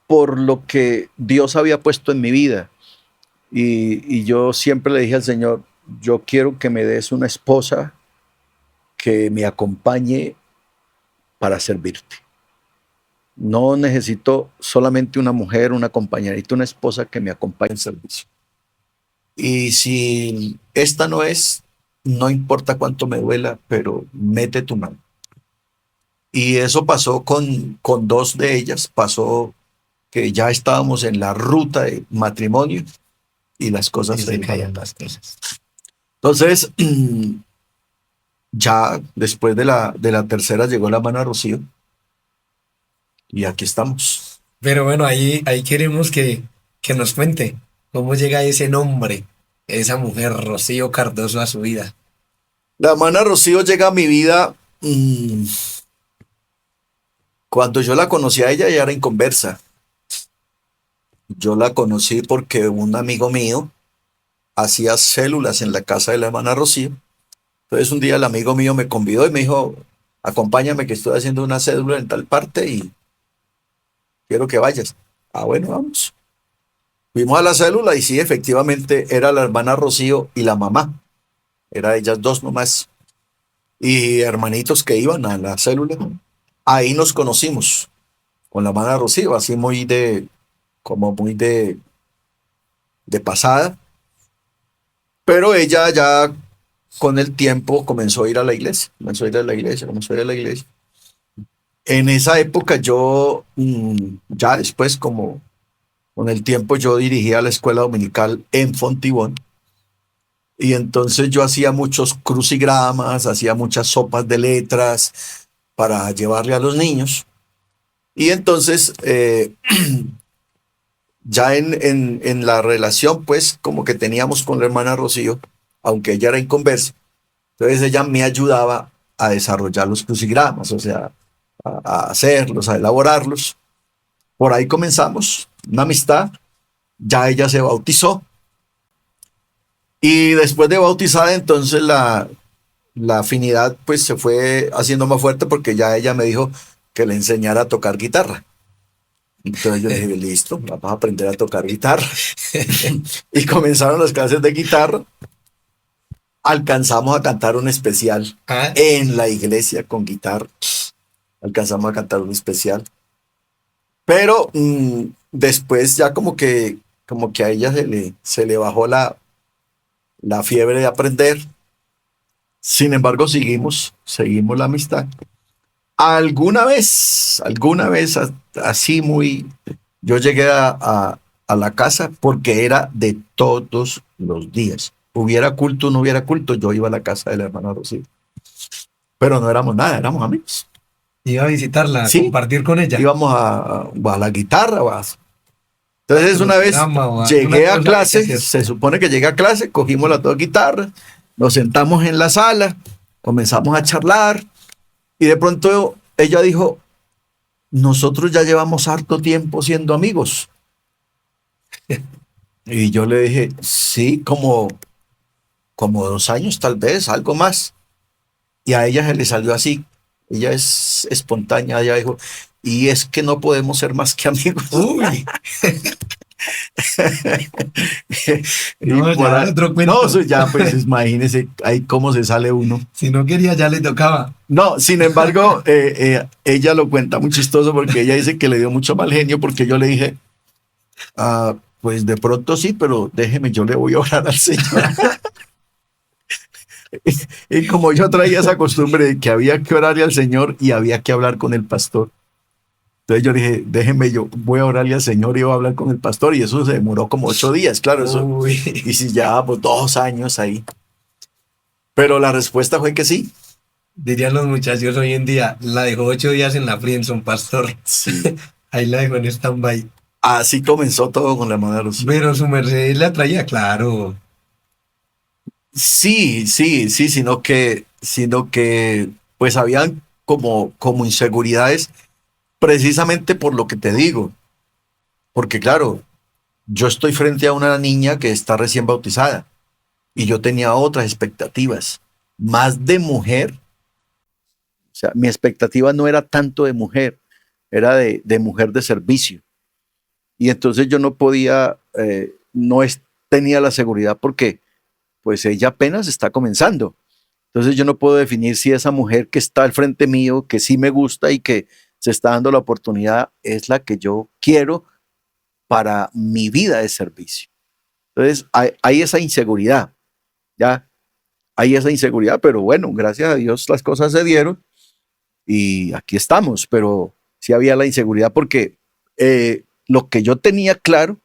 por lo que Dios había puesto en mi vida. Y yo siempre le dije al Señor, yo quiero que me des una esposa que me acompañe para servirte. No necesito solamente una mujer, una compañerita, una esposa que me acompañe en servicio. Y si esta no es, no importa cuánto me duela, pero mete tu mano. Y eso pasó con dos de ellas. Pasó que ya estábamos en la ruta de matrimonio y las cosas se caían las cosas. Entonces, ya después de la tercera llegó la hermana Rocío y aquí estamos. Pero bueno, ahí queremos que nos cuente cómo llega ese nombre, esa mujer, Rocío Cardoso, a su vida. La hermana Rocío llega a mi vida cuando yo la conocí a ella, ella era inconversa. Yo la conocí porque un amigo mío hacía células en la casa de la hermana Rocío. Entonces un día el amigo mío me convidó y me dijo, acompáñame que estoy haciendo una cédula en tal parte y quiero que vayas. Ah, bueno, vamos. Fuimos a la célula y sí, efectivamente era la hermana Rocío y la mamá. Era ellas dos nomás. Y hermanitos que iban a la célula. Ahí nos conocimos con la hermana Rocío, así como muy de pasada. Pero ella ya con el tiempo comenzó a ir a la iglesia, comenzó a ir a la iglesia, comenzó a ir a la iglesia. En esa época yo, ya después como con el tiempo yo dirigía la escuela dominical en Fontibón y entonces yo hacía muchos crucigramas, hacía muchas sopas de letras para llevarle a los niños y entonces ya en la relación pues como que teníamos con la hermana Rocío, aunque ella era inconversa, entonces ella me ayudaba a desarrollar los crucigramas, o sea, a hacerlos, a elaborarlos. Por ahí comenzamos una amistad, ya ella se bautizó y después de bautizada entonces la afinidad pues se fue haciendo más fuerte porque ya ella me dijo que le enseñara a tocar guitarra. Entonces yo le dije, listo, vamos a aprender a tocar guitarra. Y comenzaron las clases de guitarra. Alcanzamos a cantar un especial en la iglesia con guitarra. Alcanzamos a cantar un especial. Pero después ya como que a ella se le bajó la fiebre de aprender. Sin embargo, seguimos la amistad. Alguna vez, así muy, yo llegué a la casa porque era de todos los días. Hubiera culto o no hubiera culto, yo iba a la casa de la hermana Rocío. Pero no éramos nada, éramos amigos. Iba a visitarla, Sí, compartir con ella. íbamos a la guitarra. Entonces una vez llegué a clase, se supone que llegué a clase, cogimos las dos guitarras, nos sentamos en la sala, comenzamos a charlar y de pronto ella dijo, nosotros ya llevamos harto tiempo siendo amigos. Y yo le dije, sí, como 2 años tal vez, algo más. Y a ella se le salió así. Ella es espontánea, ella dijo, y es que no podemos ser más que amigos. Uy. No, ya otro cuento. No, eso ya, pues imagínese ahí cómo se sale uno. Si no quería, ya le tocaba. No, sin embargo, ella lo cuenta muy chistoso porque ella dice que le dio mucho mal genio porque yo le dije, pues de pronto sí, pero déjeme, yo le voy a orar al Señor. Y como yo traía esa costumbre de que había que orarle al Señor y había que hablar con el pastor, entonces yo dije, déjenme, yo voy a orarle al Señor y voy a hablar con el pastor, y eso se demoró como 8 días, claro, eso, Uy, y si llevábamos 2 años ahí. Pero la respuesta fue que sí. dirían los muchachos hoy en día, la dejó 8 días en la friendzone, pastor. Sí. Ahí la dejó en stand-by. Así comenzó todo con la hermana Rocío. Pero su merced la traía, claro. Sí, sí, sí, sino que pues habían como inseguridades precisamente por lo que te digo. Porque claro, yo estoy frente a una niña que está recién bautizada y yo tenía otras expectativas, más de mujer. O sea, mi expectativa no era tanto de mujer, era de mujer de servicio. Y entonces yo no podía, tenía la seguridad porque pues ella apenas está comenzando. Entonces yo no puedo definir si esa mujer que está al frente mío, que sí me gusta y que se está dando la oportunidad, es la que yo quiero para mi vida de servicio. Entonces hay esa inseguridad, ya hay esa inseguridad, pero bueno, gracias a Dios las cosas se dieron y aquí estamos, pero sí había la inseguridad porque lo que yo tenía claro,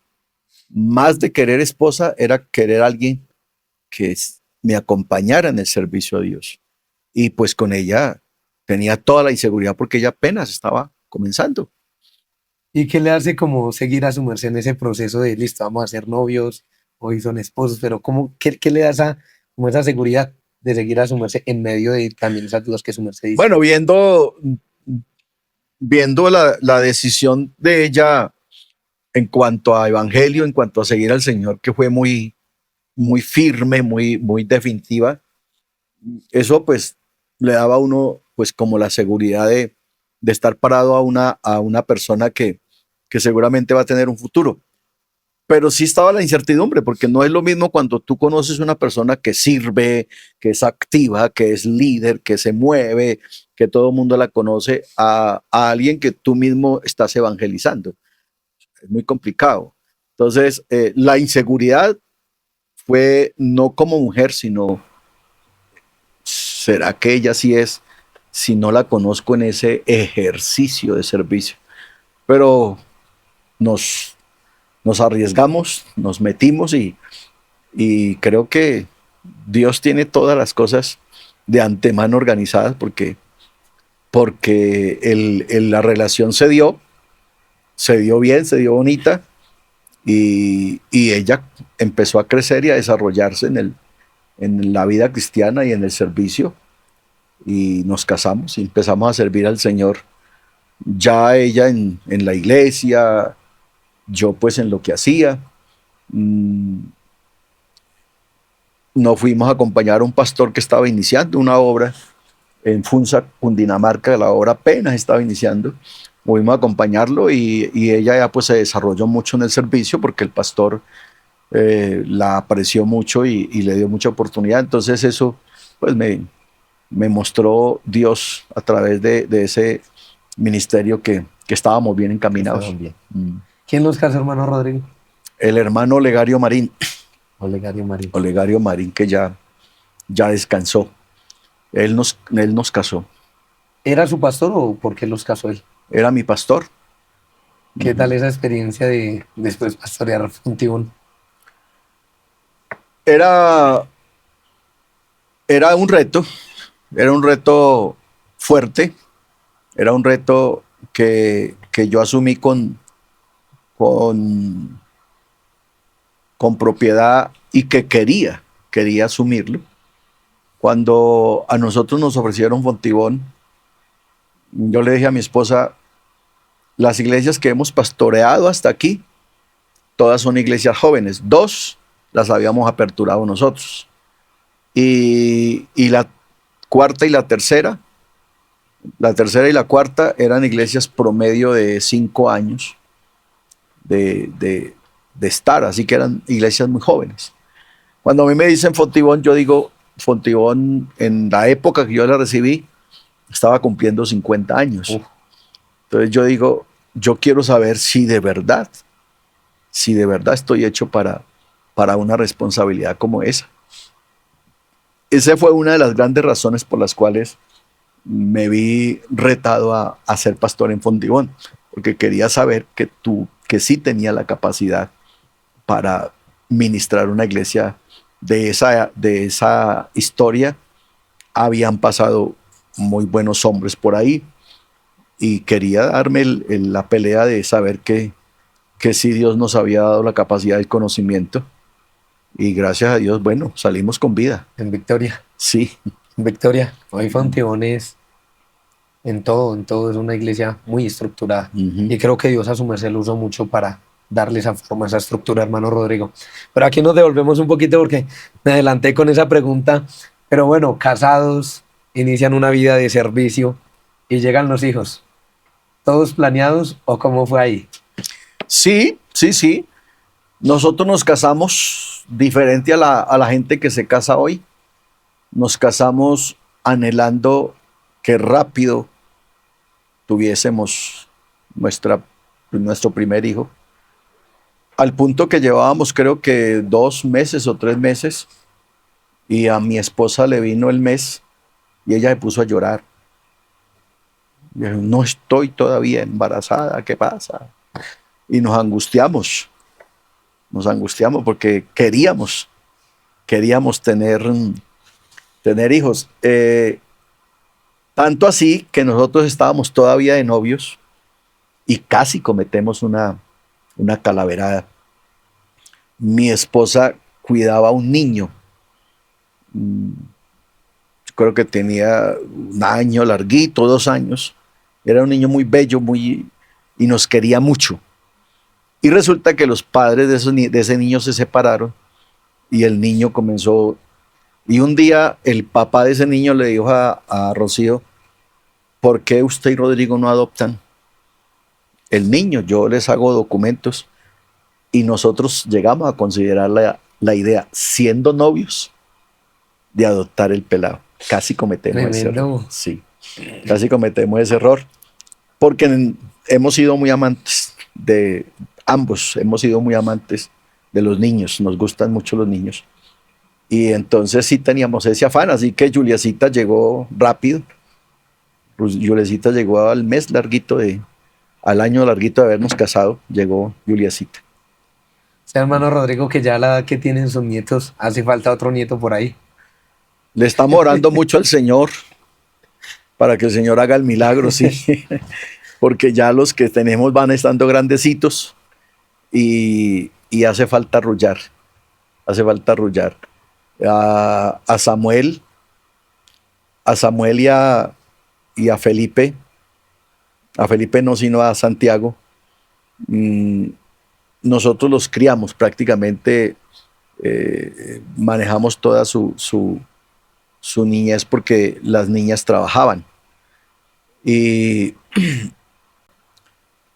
más de querer esposa, era querer a alguien que me acompañara en el servicio a Dios. Y pues con ella tenía toda la inseguridad porque ella apenas estaba comenzando. ¿Y qué le hace como seguir a su merced en ese proceso de listo, vamos a ser novios, hoy son esposos, pero qué le da como esa seguridad de seguir a su merced en medio de también esas dudas que su merced dice? Bueno, viendo la decisión de ella en cuanto a evangelio, en cuanto a seguir al Señor, que fue muy firme, muy definitiva, eso pues le daba a uno pues como la seguridad de estar parado a una persona que seguramente va a tener un futuro. Pero sí estaba la incertidumbre, porque no es lo mismo cuando tú conoces una persona que sirve, que es activa, que es líder, que se mueve, que todo el mundo la conoce, a alguien que tú mismo estás evangelizando. Es muy complicado. Entonces, la inseguridad fue no como mujer, sino, ¿será que ella sí es si no la conozco en ese ejercicio de servicio? Pero nos, nos arriesgamos, nos metimos y creo que Dios tiene todas las cosas de antemano organizadas porque la relación se dio bien, se dio bonita y ella empezó a crecer y a desarrollarse en la vida cristiana y en el servicio y nos casamos y empezamos a servir al Señor. Ya ella en la iglesia, yo pues en lo que hacía. Nos fuimos a acompañar a un pastor que estaba iniciando una obra en Funza, Cundinamarca, la obra apenas estaba iniciando. Fuimos a acompañarlo y ella ya pues se desarrolló mucho en el servicio porque el pastor la apreció mucho y le dio mucha oportunidad. Entonces eso pues me mostró Dios a través de ese ministerio que estábamos bien encaminados. Estaban bien. ¿Quién los casó, hermano Rodrigo? El hermano Olegario Marín, Olegario Marín. Olegario Marín que ya descansó. Él nos casó. ¿Era su pastor o por qué los casó él? Era mi pastor. ¿Qué tal esa experiencia de después pastorear un tibón? Era, era un reto fuerte, era un reto que yo asumí con, con propiedad y que quería asumirlo. Cuando a nosotros nos ofrecieron Fontibón, yo le dije a mi esposa, las iglesias que hemos pastoreado hasta aquí, todas son iglesias jóvenes. 2 las habíamos aperturado nosotros. Y la cuarta y la tercera y la cuarta eran iglesias promedio de 5 años de estar, así que eran iglesias muy jóvenes. Cuando a mí me dicen Fontibón, yo digo, Fontibón en la época que yo la recibí, estaba cumpliendo 50 años. Uf. Entonces yo digo, yo quiero saber si de verdad estoy hecho para una responsabilidad como esa. esa fue una de las grandes razones por las cuales me vi retado a ser pastor en Fontibón, porque quería saber que sí tenía la capacidad para ministrar una iglesia de esa historia. Habían pasado muy buenos hombres por ahí y quería darme la pelea de saber que sí Dios nos había dado la capacidad y conocimiento. Y gracias a Dios, bueno, salimos con vida. En Victoria. Sí. En Victoria. Hoy Fontibón es en todo es una iglesia muy estructurada. Ujú. Y creo que Dios a su merced lo usó mucho para darle esa forma, esa estructura, hermano Rodrigo. Pero aquí nos devolvemos un poquito porque me adelanté con esa pregunta. Pero bueno, casados, inician una vida de servicio y llegan los hijos. ¿Todos planeados o cómo fue ahí? Sí, sí, sí. Nosotros nos casamos diferente a la gente que se casa hoy. Nos casamos anhelando que rápido tuviésemos nuestro primer hijo. Al punto que llevábamos creo que 2 meses o 3 meses y a mi esposa le vino el mes y ella se puso a llorar. Y dijo, no estoy todavía embarazada, ¿qué pasa? Y nos angustiamos porque queríamos tener hijos. Tanto así que nosotros estábamos todavía de novios y casi cometemos una calaverada. Mi esposa cuidaba a un niño, yo creo que tenía 1 año larguito, 2 años. Era un niño muy bello, y nos quería mucho. Y resulta que los padres de ese niño se separaron y el niño comenzó. Y un día el papá de ese niño le dijo a Rocío, ¿por qué usted y Rodrigo no adoptan el niño? Yo les hago documentos. Y nosotros llegamos a considerar la idea, siendo novios, de adoptar el pelado. Casi cometemos ese error. Tremendo. Sí, casi cometemos ese error. Porque hemos sido muy amantes de ambos, hemos sido muy amantes de los niños, nos gustan mucho los niños. Y entonces sí teníamos ese afán, así que Juliacita llegó rápido. Pues Juliacita llegó al año larguito de habernos casado, llegó Juliacita. Sea hermano Rodrigo que ya a la edad que tienen sus nietos, hace falta otro nieto por ahí. Le estamos orando mucho al Señor para que el Señor haga el milagro, sí. Porque ya los que tenemos van estando grandecitos y hace falta arrullar. Hace falta arrullar. A Samuel y a Felipe no, sino a Santiago, nosotros los criamos prácticamente, manejamos toda su niñez porque las niñas trabajaban. Y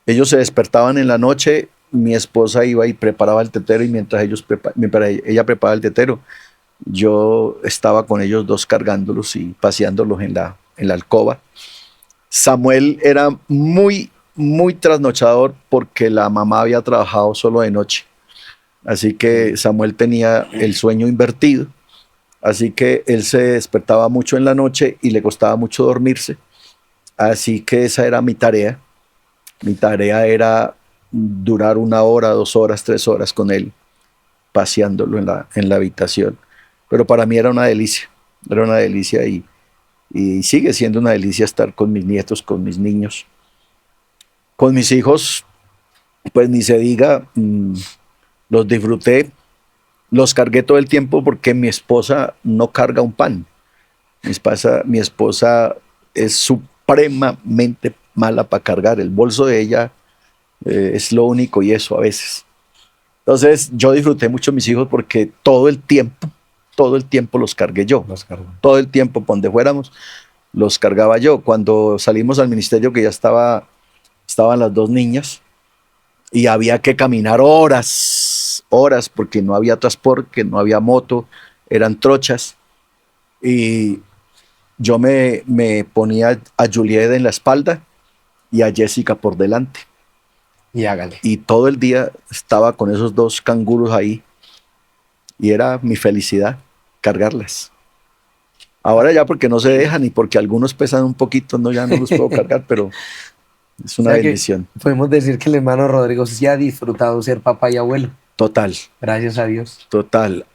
ellos se despertaban en la noche, mi esposa iba y preparaba el tetero y mientras ella preparaba el tetero, yo estaba con ellos dos cargándolos y paseándolos en la alcoba. Samuel era muy, muy trasnochador porque la mamá había trabajado solo de noche. Así que Samuel tenía el sueño invertido. Así que él se despertaba mucho en la noche y le costaba mucho dormirse. Así que esa era mi tarea. Mi tarea era durar 1 hora, 2 horas, 3 horas con él, paseándolo en la habitación. Pero para mí era una delicia y sigue siendo una delicia estar con mis nietos, con mis niños. Con mis hijos, pues ni se diga, los disfruté, los cargué todo el tiempo porque mi esposa no carga un pan. Mi esposa es supremamente mala para cargar. El bolso de ella es lo único y eso a veces. Entonces yo disfruté mucho mis hijos porque todo el tiempo los cargué yo. Todo el tiempo, por donde fuéramos, los cargaba yo. Cuando salimos al ministerio, que ya estaban las 2 niñas, y había que caminar horas, porque no había transporte, no había moto, eran trochas. Y yo me ponía a Juliet en la espalda y a Jessica por delante. Y hágale. Y todo el día estaba con esos 2 canguros ahí. Y era mi felicidad cargarlas. Ahora ya porque no se dejan y porque algunos pesan un poquito, no, ya no los puedo cargar, pero es O una sea que bendición. podemos decir que el hermano Rodrigo sí ha disfrutado ser papá y abuelo. Total, Gracias a Dios. total.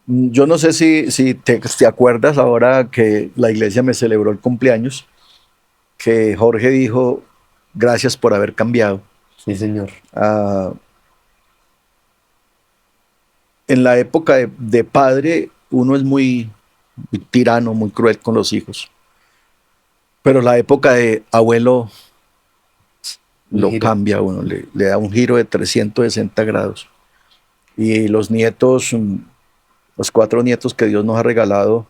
Yo no sé si te acuerdas ahora que la iglesia me celebró el cumpleaños, que Jorge dijo, gracias por haber cambiado. Sí, señor. Ah, en la época de padre, uno es muy tirano, muy cruel con los hijos, pero la época de abuelo Un lo giro. cambia a uno, le da un giro de 360 grados. Y los nietos, los 4 nietos que Dios nos ha regalado,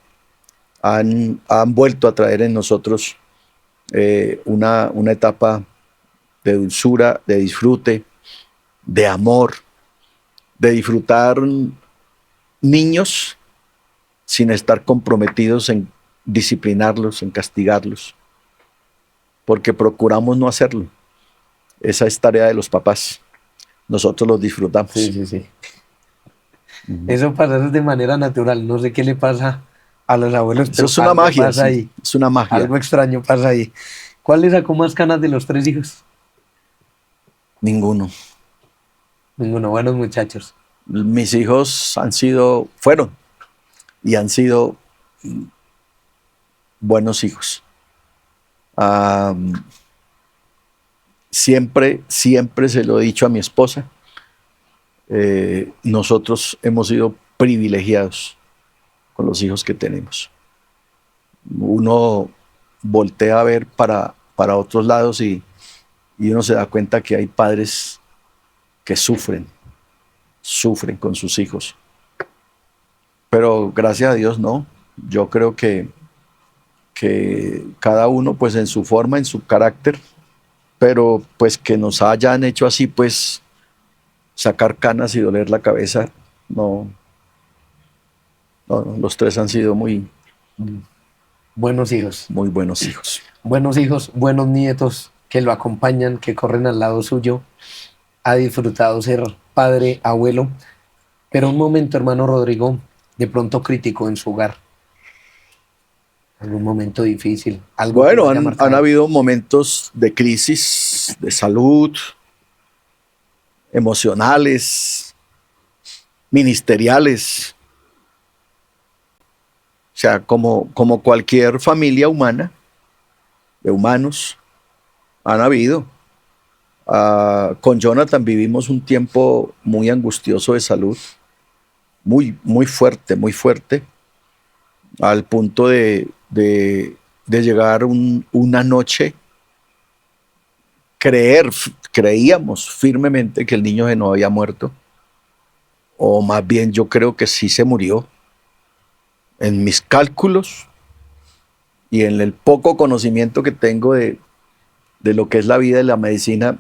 han vuelto a traer en nosotros una etapa de dulzura, de disfrute, de amor, de disfrutar niños sin estar comprometidos en disciplinarlos, en castigarlos, porque procuramos no hacerlo. Esa es tarea de los papás. Nosotros los Sí, disfrutamos. sí, sí. Eso pasa de manera natural. No sé qué le pasa a los abuelos, Eso pero es una algo magia, pasa sí, ahí. es una magia. Algo extraño pasa ahí. ¿Cuál le sacó más canas de los tres hijos? Ninguno. Ninguno. Buenos muchachos. Mis hijos fueron y han sido buenos hijos. Ah, siempre se lo he dicho a mi esposa. Nosotros hemos sido privilegiados con los hijos que tenemos. Uno voltea a ver para otros lados y uno se da cuenta que hay padres que sufren con sus hijos. Pero gracias a Dios no. Yo creo que cada uno pues en su forma, en su carácter, pero pues que nos hayan hecho así pues sacar canas y doler la cabeza, no, no, los tres han sido Buenos hijos. muy buenos hijos. Buenos hijos, buenos nietos que lo acompañan, que corren al lado suyo. Ha disfrutado ser padre, abuelo. Pero un momento, hermano Rodrigo, de pronto crítico en su hogar. Algún momento difícil. Algo que lo Bueno, haya han marcado. habido momentos de crisis, de salud, emocionales, ministeriales. O sea, como cualquier familia humana, de humanos, han habido. Con Jonathan vivimos un tiempo muy angustioso de salud, muy fuerte, al punto de llegar una noche, creíamos firmemente que el niño se nos había muerto, o más bien yo creo que sí se murió. En mis cálculos y en el poco conocimiento que tengo de lo que es la vida y la medicina,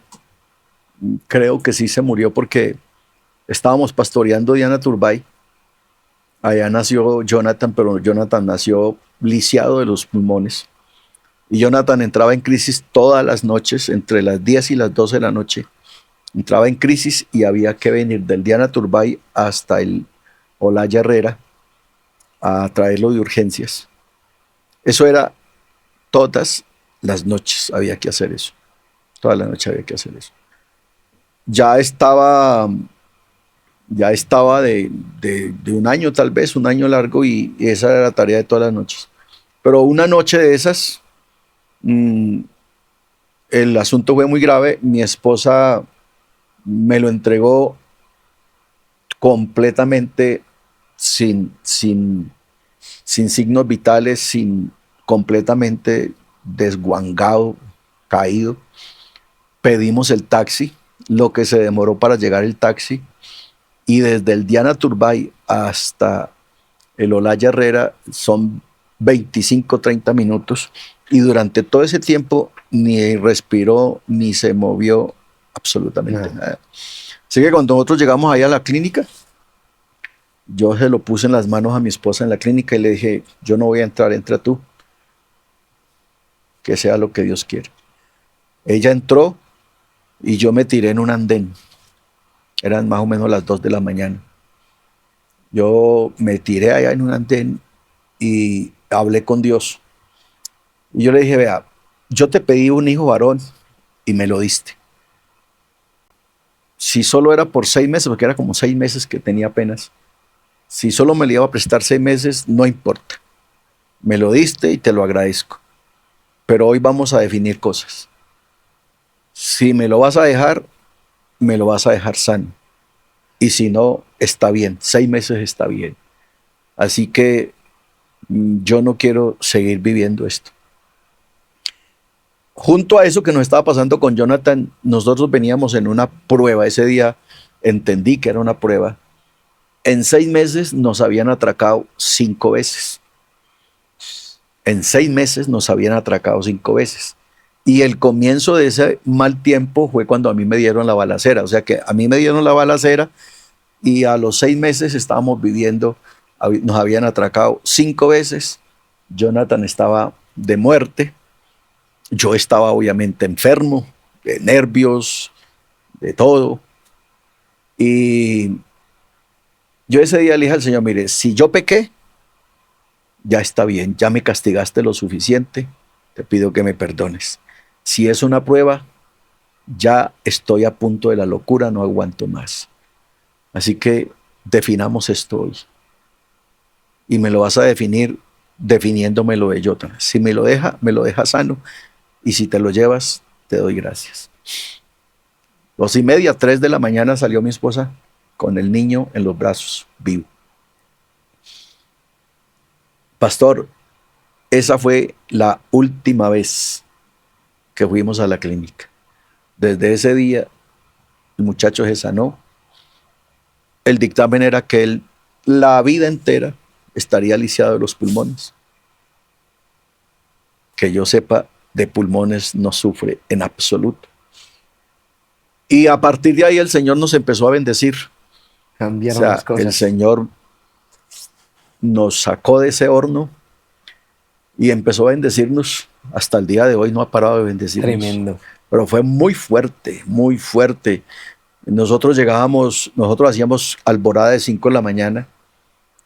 creo que sí se murió porque estábamos pastoreando Diana Turbay. Allá nació Jonathan, pero Jonathan nació lisiado de los pulmones. Y Jonathan entraba en crisis todas las noches, entre las 10 y las 12 de la noche. Entraba en crisis y había que venir del Diana Turbay hasta el Olaya Herrera a traerlo de urgencias. Eso era todas las noches, había que hacer eso. Toda la noche había que hacer eso. Ya estaba, ya estaba de un año tal vez, un año largo, y esa era la tarea de todas las noches. Pero una noche de esas, el asunto fue muy grave. Mi esposa me lo entregó completamente sin signos vitales, completamente desguangado, caído. Pedimos el taxi, lo que se demoró para llegar el taxi, y desde el Diana Turbay hasta el Olaya Herrera son 25, 30 minutos, y durante todo ese tiempo ni respiró ni se movió absolutamente nada. Así que cuando nosotros llegamos ahí a la clínica, yo se lo puse en las manos a mi esposa en la clínica y le dije, yo no voy a entrar, entra tú, que sea lo que Dios quiera. Ella entró y yo me tiré en un andén. Eran más o menos las 2 de la mañana. Yo me tiré allá en un andén y hablé con Dios. Y yo le dije, vea, yo te pedí un hijo varón y me lo diste. Si solo era por 6 meses, porque era como 6 meses que tenía apenas, si solo me le iba a prestar 6 meses, no importa. Me lo diste y te lo agradezco. Pero hoy vamos a definir cosas. Si me lo vas a dejar, me lo vas a dejar sano. Y si no, está bien. 6 meses está bien. Así que yo no quiero seguir viviendo esto. Junto a eso que nos estaba pasando con Jonathan, nosotros veníamos en una prueba. Ese día entendí que era una prueba. En 6 meses nos habían atracado 5 veces. En 6 meses nos habían atracado 5 veces. Y el comienzo de ese mal tiempo fue cuando a mí me dieron la balacera. O sea que a mí me dieron la balacera y a los 6 meses estábamos viviendo, nos habían atracado 5 veces. Jonathan estaba de muerte. Yo estaba obviamente enfermo, de nervios, de todo. Y yo ese día le dije al Señor, mire, si yo pequé, ya está bien, ya me castigaste lo suficiente, te pido que me perdones. Si es una prueba, ya estoy a punto de la locura, no aguanto más. Así que definamos esto hoy. Y me lo vas a definir definiéndomelo de Jonathan. Si me lo deja sano. Y si te lo llevas, te doy gracias. 2:30, 3 de la mañana salió mi esposa con el niño en los brazos, vivo. Pastor, esa fue la última vez que fuimos a la clínica. Desde ese día, el muchacho se sanó. El dictamen era que él, la vida entera, estaría lisiado de los pulmones. Que yo sepa, de pulmones no sufre en absoluto. Y a partir de ahí el Señor nos empezó a bendecir. Cambiaron las cosas. El Señor nos sacó de ese horno y empezó a bendecirnos. Hasta el día de hoy no ha parado de bendecirnos. Tremendo. Pero fue muy fuerte, muy fuerte. Nosotros hacíamos alborada de 5 de la mañana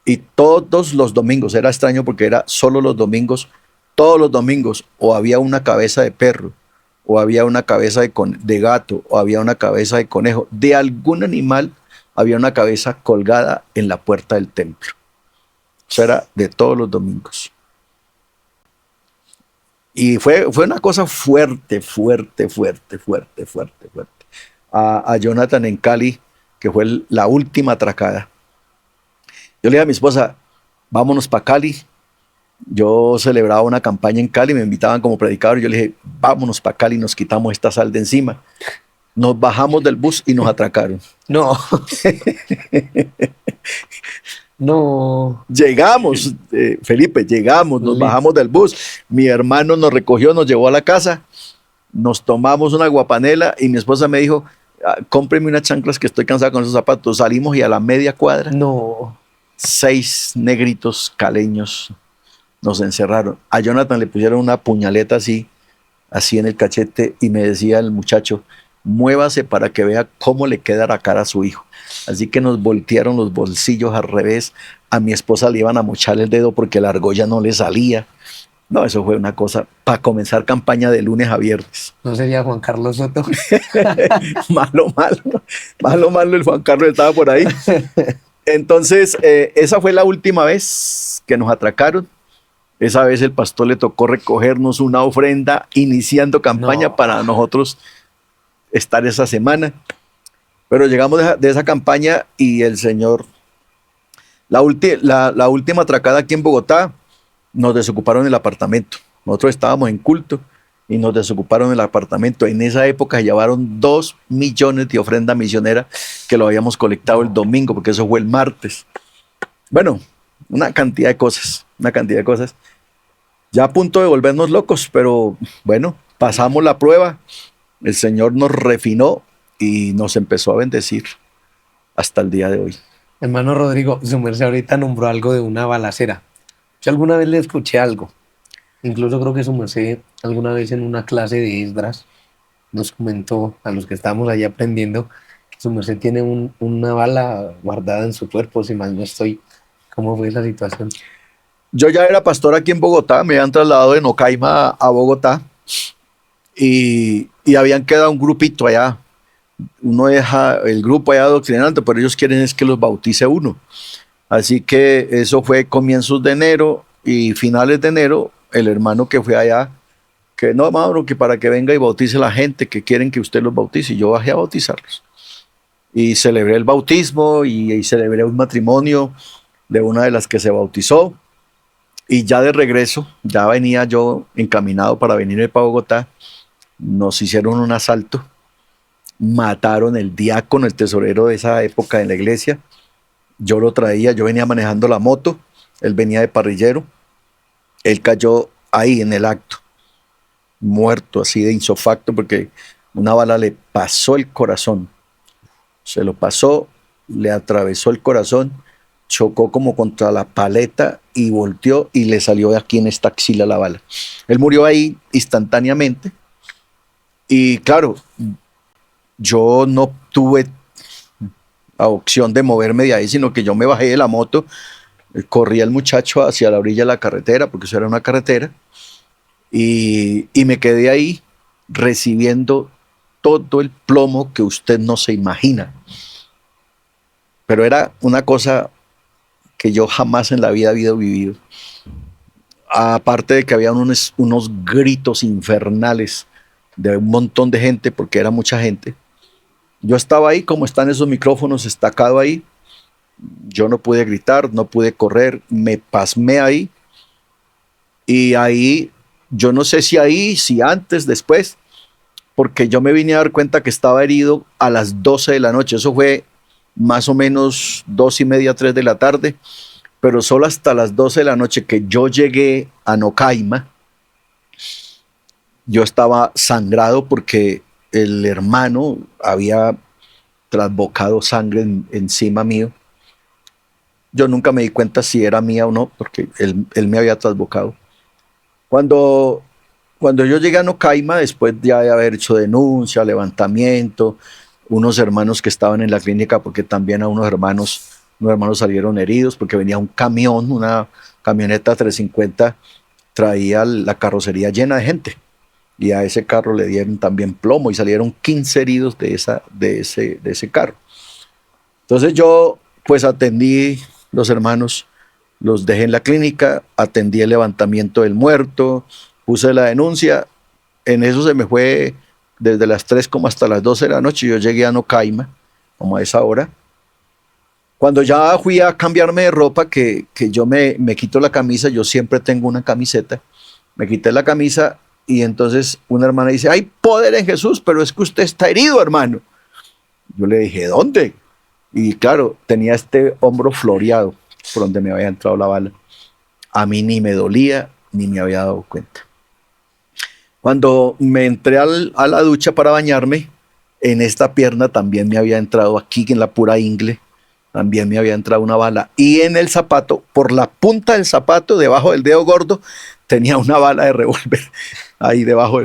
y todos los domingos, era extraño porque era solo los domingos, todos los domingos o había una cabeza de perro, o había una cabeza de gato, o había una cabeza de conejo, de algún animal había una cabeza colgada en la puerta del templo. Eso era de todos los domingos. Y fue una cosa fuerte. A Jonathan en Cali, que fue la última atracada. Yo le dije a mi esposa, vámonos para Cali. Yo celebraba una campaña en Cali, me invitaban como predicador. Yo le dije, vámonos para Cali, nos quitamos esta sal de encima. Nos bajamos del bus y nos atracaron. No. No. Llegamos, Felipe, nos bajamos del bus. Mi hermano nos recogió, nos llevó a la casa. Nos tomamos una guapanela y mi esposa me dijo, cómpreme unas chanclas que estoy cansada con esos zapatos. Salimos y a la media cuadra, No. 6 negritos caleños nos encerraron. A Jonathan le pusieron una puñaleta así en el cachete y me decía el muchacho, muévase para que vea cómo le queda la cara a su hijo. Así que nos voltearon los bolsillos al revés. A mi esposa le iban a mochar el dedo porque la argolla no le salía. No, eso fue una cosa para comenzar campaña de lunes a viernes. ¿No sería Juan Carlos Soto? Malo, el Juan Carlos estaba por ahí. Entonces, esa fue la última vez que nos atracaron. Esa vez el pastor le tocó recogernos una ofrenda iniciando campaña para nosotros estar esa semana. Pero llegamos de esa campaña y el Señor, la última atracada aquí en Bogotá, nos desocuparon el apartamento. Nosotros estábamos en culto y nos desocuparon el apartamento. En esa época llevaron 2 millones de ofrenda misionera que lo habíamos colectado el domingo, porque eso fue el martes. Bueno, una cantidad de cosas. Ya a punto de volvernos locos, pero bueno, pasamos la prueba. El Señor nos refinó y nos empezó a bendecir hasta el día de hoy. Hermano Rodrigo, su merced ahorita nombró algo de una balacera. Yo alguna vez le escuché algo. Incluso creo que su merced alguna vez en una clase de Esdras nos comentó a los que estábamos allí aprendiendo que su merced tiene una bala guardada en su cuerpo, si mal no estoy. ¿Cómo fue esa situación? Yo ya era pastor aquí en Bogotá, me habían trasladado de Nocaima a Bogotá y habían quedado un grupito allá. Uno deja el grupo allá adoctrinando, pero ellos quieren es que los bautice uno. Así que eso fue comienzos de enero y finales de enero, el hermano que fue allá, que no, Mauro, que para que venga y bautice a la gente que quieren que usted los bautice. Y yo bajé a bautizarlos. Y celebré el bautismo y celebré un matrimonio de una de las que se bautizó. Y ya de regreso, ya venía yo encaminado para venir para Bogotá. Nos hicieron un asalto, mataron el diácono, el tesorero de esa época en la iglesia. Yo lo traía, yo venía manejando la moto, él venía de parrillero, él cayó ahí en el acto, muerto así de insofacto porque una bala le pasó el corazón, se lo pasó, le atravesó el corazón, chocó como contra la paleta y volteó y le salió de aquí en esta axila la bala. Él murió ahí instantáneamente y claro, yo no tuve la opción de moverme de ahí, sino que yo me bajé de la moto, corrí al muchacho hacia la orilla de la carretera, porque eso era una carretera, y me quedé ahí recibiendo todo el plomo que usted no se imagina. Pero era una cosa que yo jamás en la vida había vivido. Aparte de que había unos gritos infernales de un montón de gente, porque era mucha gente. Yo estaba ahí como están esos micrófonos estacado ahí. Yo no pude gritar, no pude correr, me pasmé ahí. Y ahí, yo no sé si ahí, si antes, después, porque yo me vine a dar cuenta que estaba herido a las 12 de la noche. Eso fue más o menos 2:30, 3 de la tarde. Pero solo hasta las 12 de la noche que yo llegué a Nocaima, yo estaba sangrado porque el hermano había trasbocado sangre encima mío. Yo nunca me di cuenta si era mía o no, porque él me había trasbocado. Cuando, cuando yo llegué a Nocaima, después ya de haber hecho denuncia, levantamiento, unos hermanos que estaban en la clínica, porque también a unos hermanos salieron heridos, porque venía un camión, una camioneta 350, traía la carrocería llena de gente. Y a ese carro le dieron también plomo y salieron 15 heridos de ese carro. Entonces yo pues atendí los hermanos, los dejé en la clínica, atendí el levantamiento del muerto, puse la denuncia, en eso se me fue desde las 3 como hasta las 12 de la noche, yo llegué a Nocaima, como a esa hora. Cuando ya fui a cambiarme de ropa, que yo me quito la camisa, yo siempre tengo una camiseta, me quité la camisa y entonces una hermana dice, hay poder en Jesús, pero es que usted está herido, hermano. Yo le dije, ¿dónde? Y claro, tenía este hombro floreado por donde me había entrado la bala. A mí ni me dolía, ni me había dado cuenta. Cuando me entré a la ducha para bañarme, en esta pierna también me había entrado aquí en la pura ingle, también me había entrado una bala. Y en el zapato, por la punta del zapato, debajo del dedo gordo, tenía una bala de revólver ahí debajo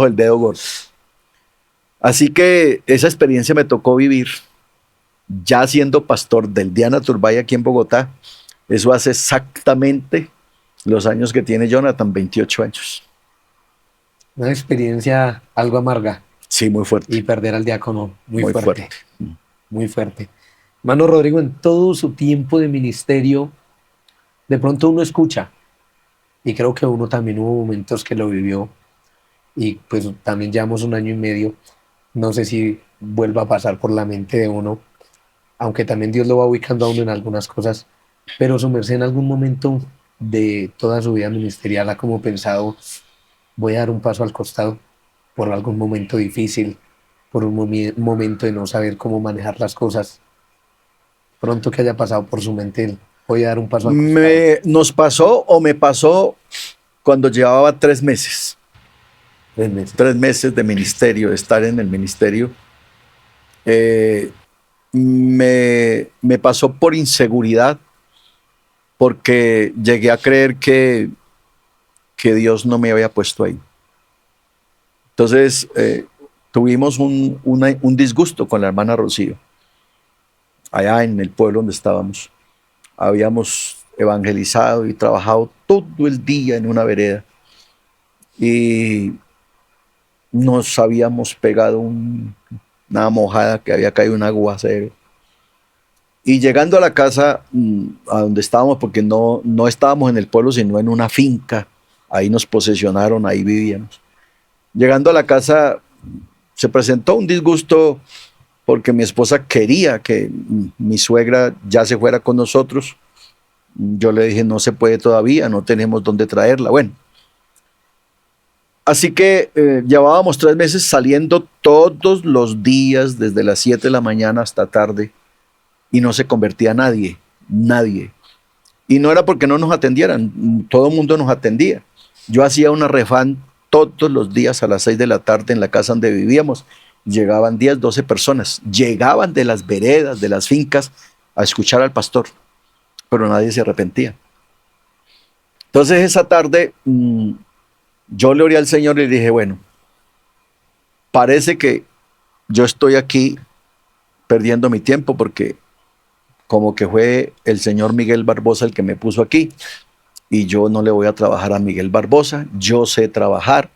del dedo gordo. Así que esa experiencia me tocó vivir ya siendo pastor del Diana Turbay aquí en Bogotá. Eso hace exactamente los años que tiene Jonathan, 28 años. Una experiencia algo amarga. Sí, muy fuerte. Y perder al diácono, muy Muy fuerte. fuerte. Muy fuerte. Hermano Rodrigo, en todo su tiempo de ministerio, de pronto uno escucha, y creo que uno también hubo momentos que lo vivió, y pues también llevamos 1 año y medio, no sé si vuelva a pasar por la mente de uno, aunque también Dios lo va ubicando a uno en algunas cosas, pero su merced en algún momento de toda su vida ministerial ha como pensado, voy a dar un paso al costado por algún momento difícil, por un momento de no saber cómo manejar las cosas, pronto que haya pasado por su mente el, voy a dar un paso al costado. Nos pasó o me pasó cuando llevaba 3 meses. 3 meses. 3 meses de ministerio, de estar en el ministerio. Me pasó por inseguridad, porque llegué a creer que Dios no me había puesto ahí. Entonces tuvimos un disgusto con la hermana Rocío, allá en el pueblo donde estábamos. Habíamos evangelizado y trabajado todo el día en una vereda. Y nos habíamos pegado una mojada que había caído un aguacero. Y llegando a la casa, a donde estábamos, porque no estábamos en el pueblo, sino en una finca, ahí nos posesionaron, ahí vivíamos. Llegando a la casa, se presentó un disgusto porque mi esposa quería que mi suegra ya se fuera con nosotros. Yo le dije, no se puede todavía, no tenemos dónde traerla. Bueno, así que llevábamos 3 meses saliendo todos los días, desde las 7 de la mañana hasta tarde, y no se convertía nadie, nadie. Y no era porque no nos atendieran, todo el mundo nos atendía. Yo hacía una refán todos los días a las 6 de la tarde en la casa donde vivíamos. Llegaban 10, 12 personas, llegaban de las veredas, de las fincas, a escuchar al pastor, pero nadie se arrepentía. Entonces esa tarde yo le oré al Señor y le dije, bueno, parece que yo estoy aquí perdiendo mi tiempo porque como que fue el señor Miguel Barbosa el que me puso aquí y yo no le voy a trabajar a Miguel Barbosa, yo sé trabajar.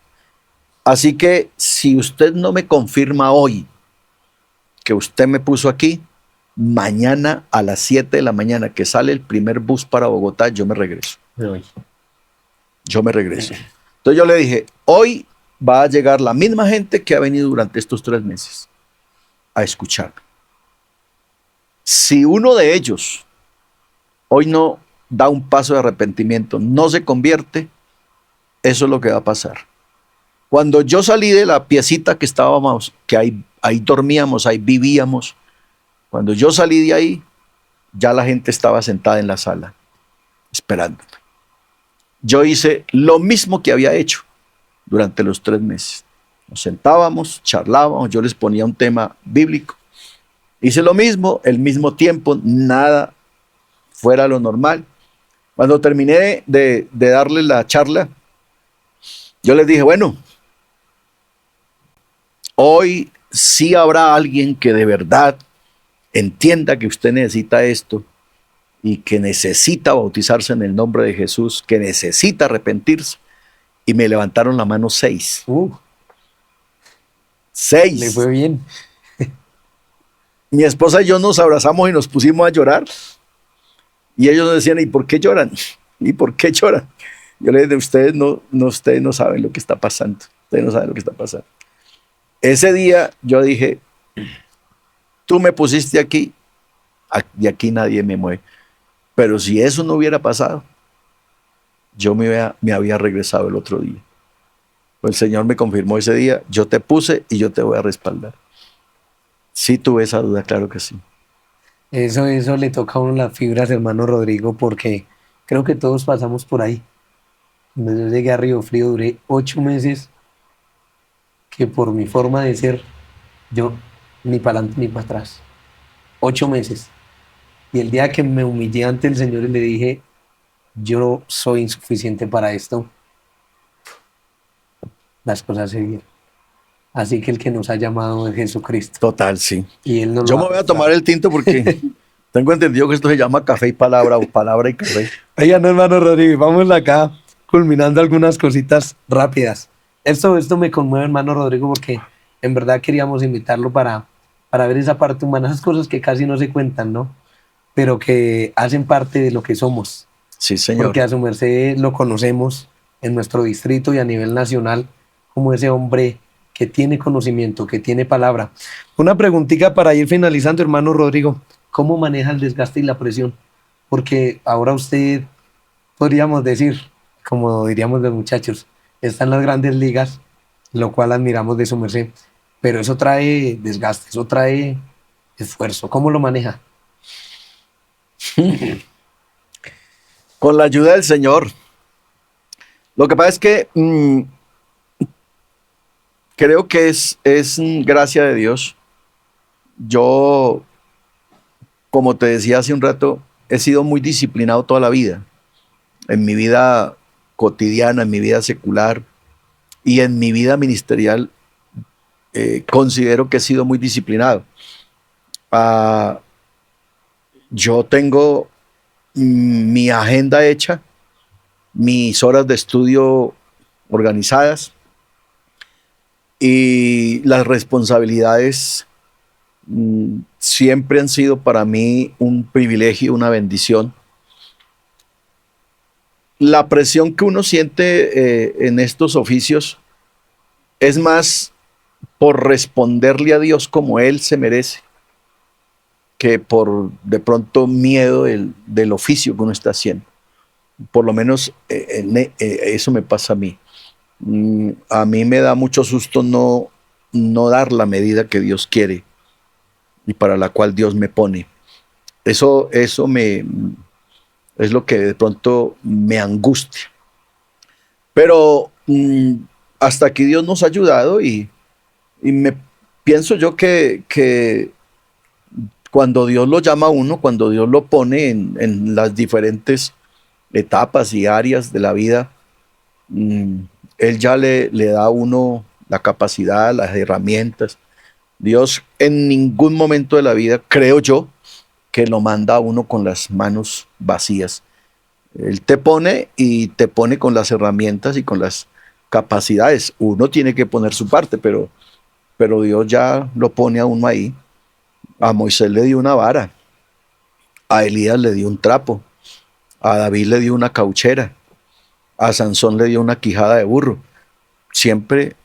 Así que si usted no me confirma hoy que usted me puso aquí, mañana a las 7 de la mañana que sale el primer bus para Bogotá, yo me regreso. Yo me regreso. Entonces yo le dije, hoy va a llegar la misma gente que ha venido durante estos 3 meses a escucharme. Si uno de ellos hoy no da un paso de arrepentimiento, no se convierte, eso es lo que va a pasar. Cuando yo salí de la piecita que estábamos, que ahí dormíamos, ahí vivíamos, cuando yo salí de ahí, ya la gente estaba sentada en la sala, esperándome. Yo hice lo mismo que había hecho durante los 3 meses. Nos sentábamos, charlábamos, yo les ponía un tema bíblico. Hice lo mismo, el mismo tiempo, nada fuera lo normal. Cuando terminé de darles la charla, yo les dije, bueno, hoy sí habrá alguien que de verdad entienda que usted necesita esto y que necesita bautizarse en el nombre de Jesús, que necesita arrepentirse. Y me levantaron la mano 6. 6. Le fue bien. Mi esposa y yo nos abrazamos y nos pusimos a llorar. Y ellos decían, ¿y por qué lloran? ¿Y por qué lloran? Yo les dije, ustedes no saben lo que está pasando. Ustedes no saben lo que está pasando. Ese día yo dije, tú me pusiste aquí, y aquí nadie me mueve. Pero si eso no hubiera pasado, yo me había regresado el otro día. Pues el Señor me confirmó ese día, yo te puse y yo te voy a respaldar. Sí tuve esa duda, claro que sí. Eso le toca a uno las fibras, hermano Rodrigo, porque creo que todos pasamos por ahí. Cuando yo llegué a Río Frío, duré 8 meses que por mi forma de ser, yo ni para adelante ni para atrás. 8 meses. Y el día que me humillé ante el Señor y le dije, yo soy insuficiente para esto, las cosas se dieron. Así que el que nos ha llamado es Jesucristo. Total, sí. Y Él nos Yo lo me ha voy a mostrado. tomar el tinto porque tengo entendido que esto se llama café y palabra o palabra y café. Oigan, hermano Rodrigo, vamos acá culminando algunas cositas rápidas. Esto me conmueve, hermano Rodrigo, porque en verdad queríamos invitarlo para ver esa parte humana, esas cosas que casi no se cuentan, ¿no? Pero que hacen parte de lo que somos. Sí, señor. Porque a su merced lo conocemos en nuestro distrito y a nivel nacional como ese hombre que tiene conocimiento, que tiene palabra. Una preguntita para ir finalizando, hermano Rodrigo. ¿Cómo maneja el desgaste y la presión? Porque ahora usted, podríamos decir, como diríamos los muchachos, está en las grandes ligas, lo cual admiramos de su merced. Pero eso trae desgaste, eso trae esfuerzo. ¿Cómo lo maneja? Con la ayuda del Señor. Lo que pasa es que creo que es gracia de Dios. Yo, como te decía hace un rato, he sido muy disciplinado toda la vida. En mi vida cotidiana, en mi vida secular y en mi vida ministerial, considero que he sido muy disciplinado. Yo tengo mi agenda hecha, mis horas de estudio organizadas y las responsabilidades siempre han sido para mí un privilegio, una bendición. La presión que uno siente en estos oficios es más por responderle a Dios como Él se merece, que por de pronto miedo del oficio que uno está haciendo. Por lo menos eso me pasa a mí. A mí me da mucho susto no dar la medida que Dios quiere y para la cual Dios me pone. Eso es lo que de pronto me angustia. Pero hasta aquí Dios nos ha ayudado y me pienso yo que cuando Dios lo llama a uno, cuando Dios lo pone en las diferentes etapas y áreas de la vida, Él ya le da a uno la capacidad, las herramientas. Dios en ningún momento de la vida, creo yo, que lo manda a uno con las manos vacías. Él te pone y te pone con las herramientas y con las capacidades. Uno tiene que poner su parte, pero Dios ya lo pone a uno ahí. A Moisés le dio una vara, a Elías le dio un trapo, a David le dio una cauchera, a Sansón le dio una quijada de burro. Siempre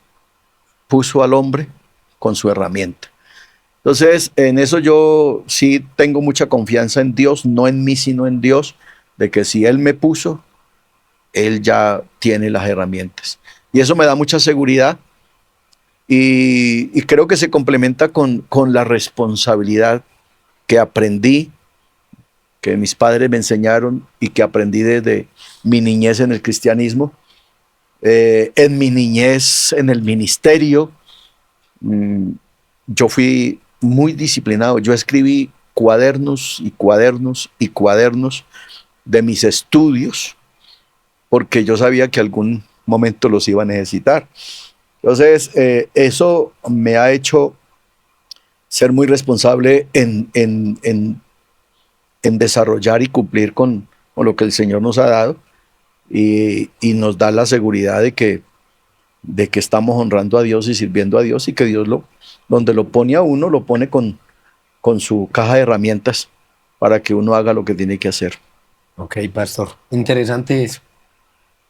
puso al hombre con su herramienta. Entonces, en eso yo sí tengo mucha confianza en Dios, no en mí, sino en Dios, de que si Él me puso, Él ya tiene las herramientas. Y eso me da mucha seguridad y creo que se complementa con la responsabilidad que aprendí, que mis padres me enseñaron y que aprendí desde mi niñez en el cristianismo, en mi niñez en el ministerio. Yo fui muy disciplinado. Yo escribí cuadernos y cuadernos y cuadernos de mis estudios porque yo sabía que algún momento los iba a necesitar. Entonces, eso me ha hecho ser muy responsable en desarrollar y cumplir con lo que el Señor nos ha dado y nos da la seguridad de que estamos honrando a Dios y sirviendo a Dios y que Dios donde lo pone a uno, lo pone con su caja de herramientas para que uno haga lo que tiene que hacer. Ok, pastor. Interesante eso.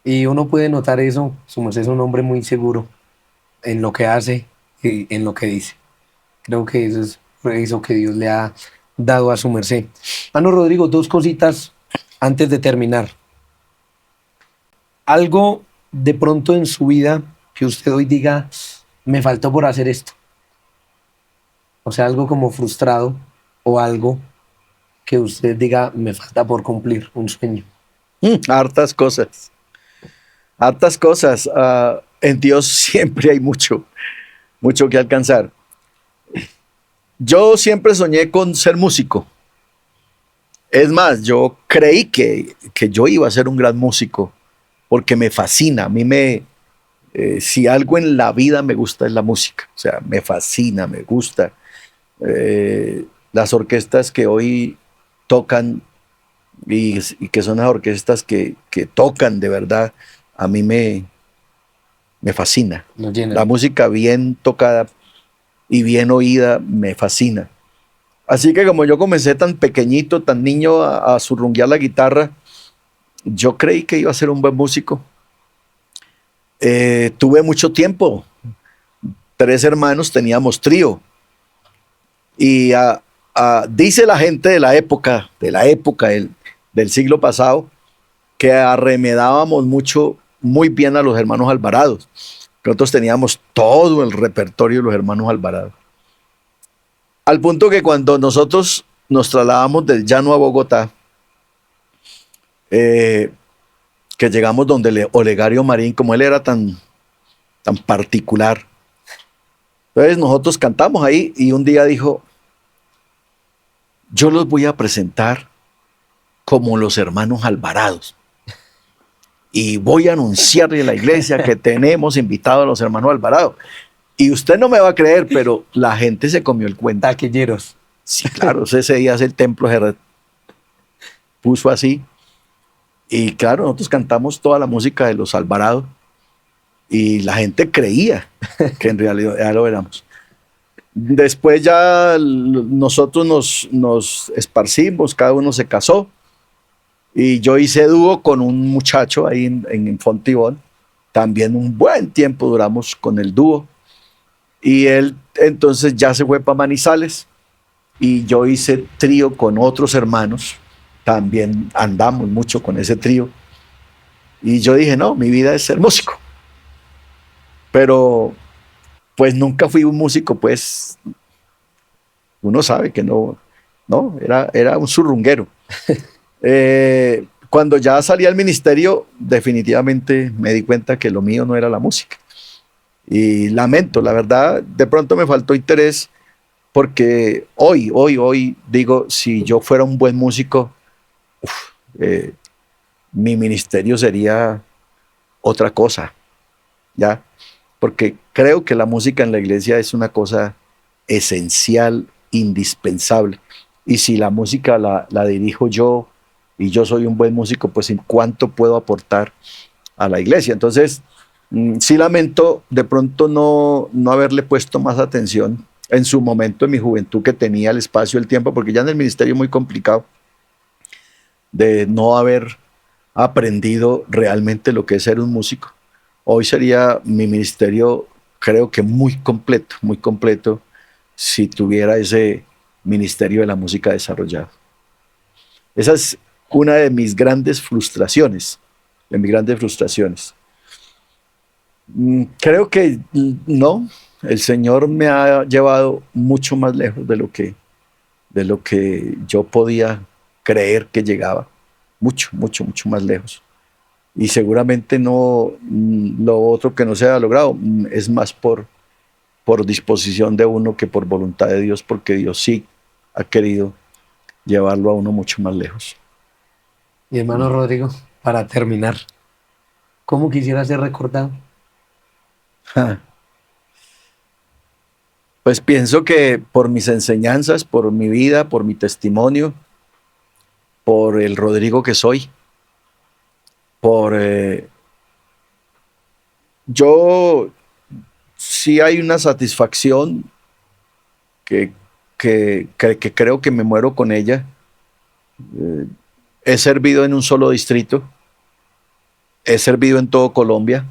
Y uno puede notar eso, su merced es un hombre muy seguro en lo que hace y en lo que dice. Creo que eso es eso que Dios le ha dado a su merced. Mano Rodrigo, dos cositas antes de terminar. Algo de pronto en su vida que usted hoy diga, me faltó por hacer esto. O sea, algo como frustrado o algo que usted diga, me falta por cumplir un sueño. Hartas cosas. Hartas cosas. En Dios siempre hay mucho que alcanzar. Yo siempre soñé con ser músico. Es más, yo creí que yo iba a ser un gran músico porque me fascina. A mí si algo en la vida me gusta es la música. O sea, me fascina, me gusta. Las orquestas que hoy tocan y que son las orquestas que tocan de verdad, a mí me fascina. La música bien tocada y bien oída me fascina. Así que como yo comencé tan pequeñito, tan niño a zurrunguear la guitarra, yo creí que iba a ser un buen músico. Tuve mucho tiempo. 3 hermanos, teníamos trío. Y dice la gente de la época del siglo pasado, que arremedábamos muy bien a los hermanos Alvarado. Nosotros teníamos todo el repertorio de los hermanos Alvarado. Al punto que cuando nosotros nos trasladamos del llano a Bogotá, que llegamos donde Olegario Marín, como él era tan particular, entonces nosotros cantamos ahí y un día dijo, yo los voy a presentar como los hermanos Alvarados y voy a anunciarle a la iglesia que tenemos invitados a los hermanos Alvarado. Y usted no me va a creer, pero la gente se comió el cuento. Taquilleros. Sí, claro, ese día el templo se puso así. Y claro, nosotros cantamos toda la música de los Alvarado y la gente creía que en realidad ya lo éramos. Después ya nosotros nos esparcimos, cada uno se casó y yo hice dúo con un muchacho ahí en Fontibón. También un buen tiempo duramos con el dúo y él entonces ya se fue para Manizales y yo hice trío con otros hermanos. También andamos mucho con ese trío y yo dije, no, mi vida es ser músico, pero pues nunca fui un músico, pues uno sabe que no, no, era un zurrunguero. Cuando ya salí al ministerio, definitivamente me di cuenta que lo mío no era la música. Y lamento, la verdad, de pronto me faltó interés porque hoy digo, si yo fuera un buen músico, eh, mi ministerio sería otra cosa, ¿ya? Porque creo que la música en la iglesia es una cosa esencial, indispensable. Y si la música la dirijo yo y yo soy un buen músico, pues en cuánto puedo aportar a la iglesia. Entonces, sí lamento de pronto no haberle puesto más atención en su momento, en mi juventud, que tenía el espacio, el tiempo, porque ya en el ministerio es muy complicado de no haber aprendido realmente lo que es ser un músico. Hoy sería mi ministerio, creo que muy completo, si tuviera ese ministerio de la música desarrollado. Esa es una de mis grandes frustraciones, Creo que no, el Señor me ha llevado mucho más lejos de lo que yo podía creer que llegaba, mucho más lejos. Y seguramente no, lo otro que no se ha logrado es más por disposición de uno que por voluntad de Dios, porque Dios sí ha querido llevarlo a uno mucho más lejos. Mi hermano Rodrigo, para terminar, ¿cómo quisiera ser recordado? Pues pienso que por mis enseñanzas, por mi vida, por mi testimonio, por el Rodrigo que soy, por yo sí hay una satisfacción que, que creo que me muero con ella. He servido en un solo distrito, he servido en todo Colombia,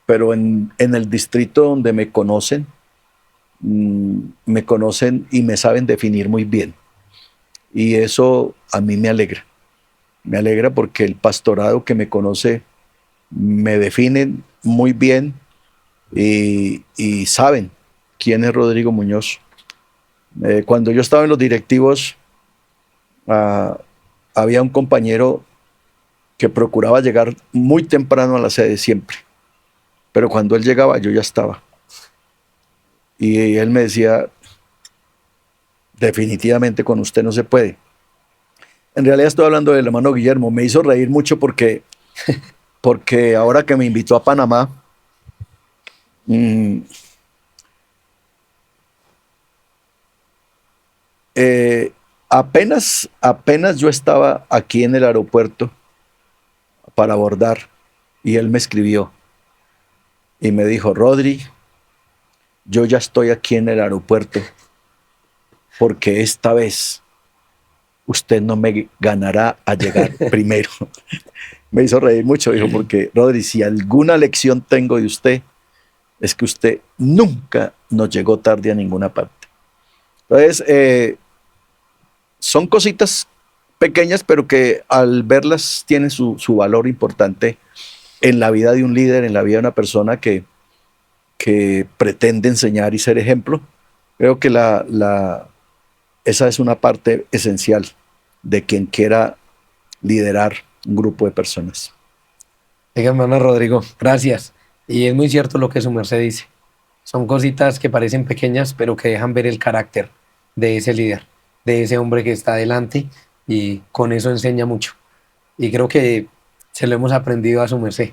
pero en el distrito donde me conocen y me saben definir muy bien. Y eso a mí me alegra. Me alegra porque el pastorado que me conoce me definen muy bien y saben quién es Rodrigo Muñoz. Cuando yo estaba en los directivos, había un compañero que procuraba llegar muy temprano a la sede siempre, pero cuando él llegaba yo ya estaba. Y él me decía, definitivamente con usted no se puede. En realidad estoy hablando del hermano Guillermo. Me hizo reír mucho porque ahora que me invitó a Panamá, apenas yo estaba aquí en el aeropuerto para abordar y él me escribió y me dijo, Rodri, yo ya estoy aquí en el aeropuerto porque esta vez usted no me ganará a llegar primero. Me hizo reír mucho, dijo, porque Rodri, si alguna lección tengo de usted, es que usted nunca nos llegó tarde a ninguna parte. Entonces, son cositas pequeñas, pero que al verlas tienen su valor importante en la vida de un líder, en la vida de una persona que pretende enseñar y ser ejemplo. Creo que esa es una parte esencial de quien quiera liderar un grupo de personas. Oiga, hermano Rodrigo, gracias. Y es muy cierto lo que su merced dice. Son cositas que parecen pequeñas, pero que dejan ver el carácter de ese líder, de ese hombre que está adelante, y con eso enseña mucho. Y creo que se lo hemos aprendido a su merced.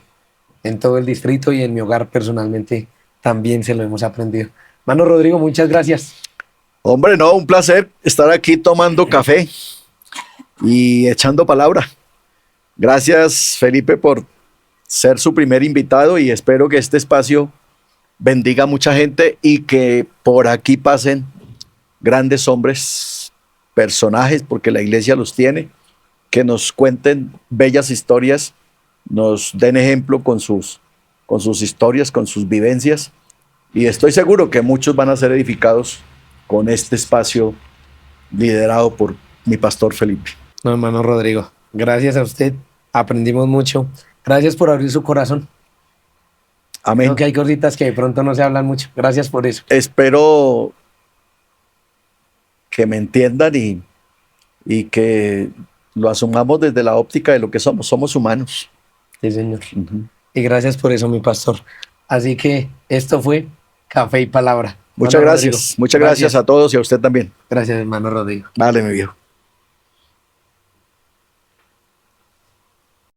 En todo el distrito y en mi hogar personalmente también se lo hemos aprendido. Hermano Rodrigo, muchas gracias. Hombre, no, un placer estar aquí tomando café y echando palabra. Gracias, Felipe, por ser su primer invitado y espero que este espacio bendiga a mucha gente y que por aquí pasen grandes hombres, personajes, porque la iglesia los tiene, que nos cuenten bellas historias, nos den ejemplo con sus historias, con sus vivencias, y estoy seguro que muchos van a ser edificados con este espacio liderado por mi pastor Felipe. No, hermano Rodrigo, gracias a usted, aprendimos mucho. Gracias por abrir su corazón. Amén. Creo que hay cositas que de pronto no se hablan mucho. Gracias por eso. Espero que me entiendan y que lo asumamos desde la óptica de lo que somos. Somos humanos. Sí, señor. Y gracias por eso, mi pastor. Así que esto fue Café y Palabra. Muchas Hermano gracias. Rodrigo, Muchas gracias a todos y a usted también. Gracias, hermano Rodrigo. Vale, mi viejo.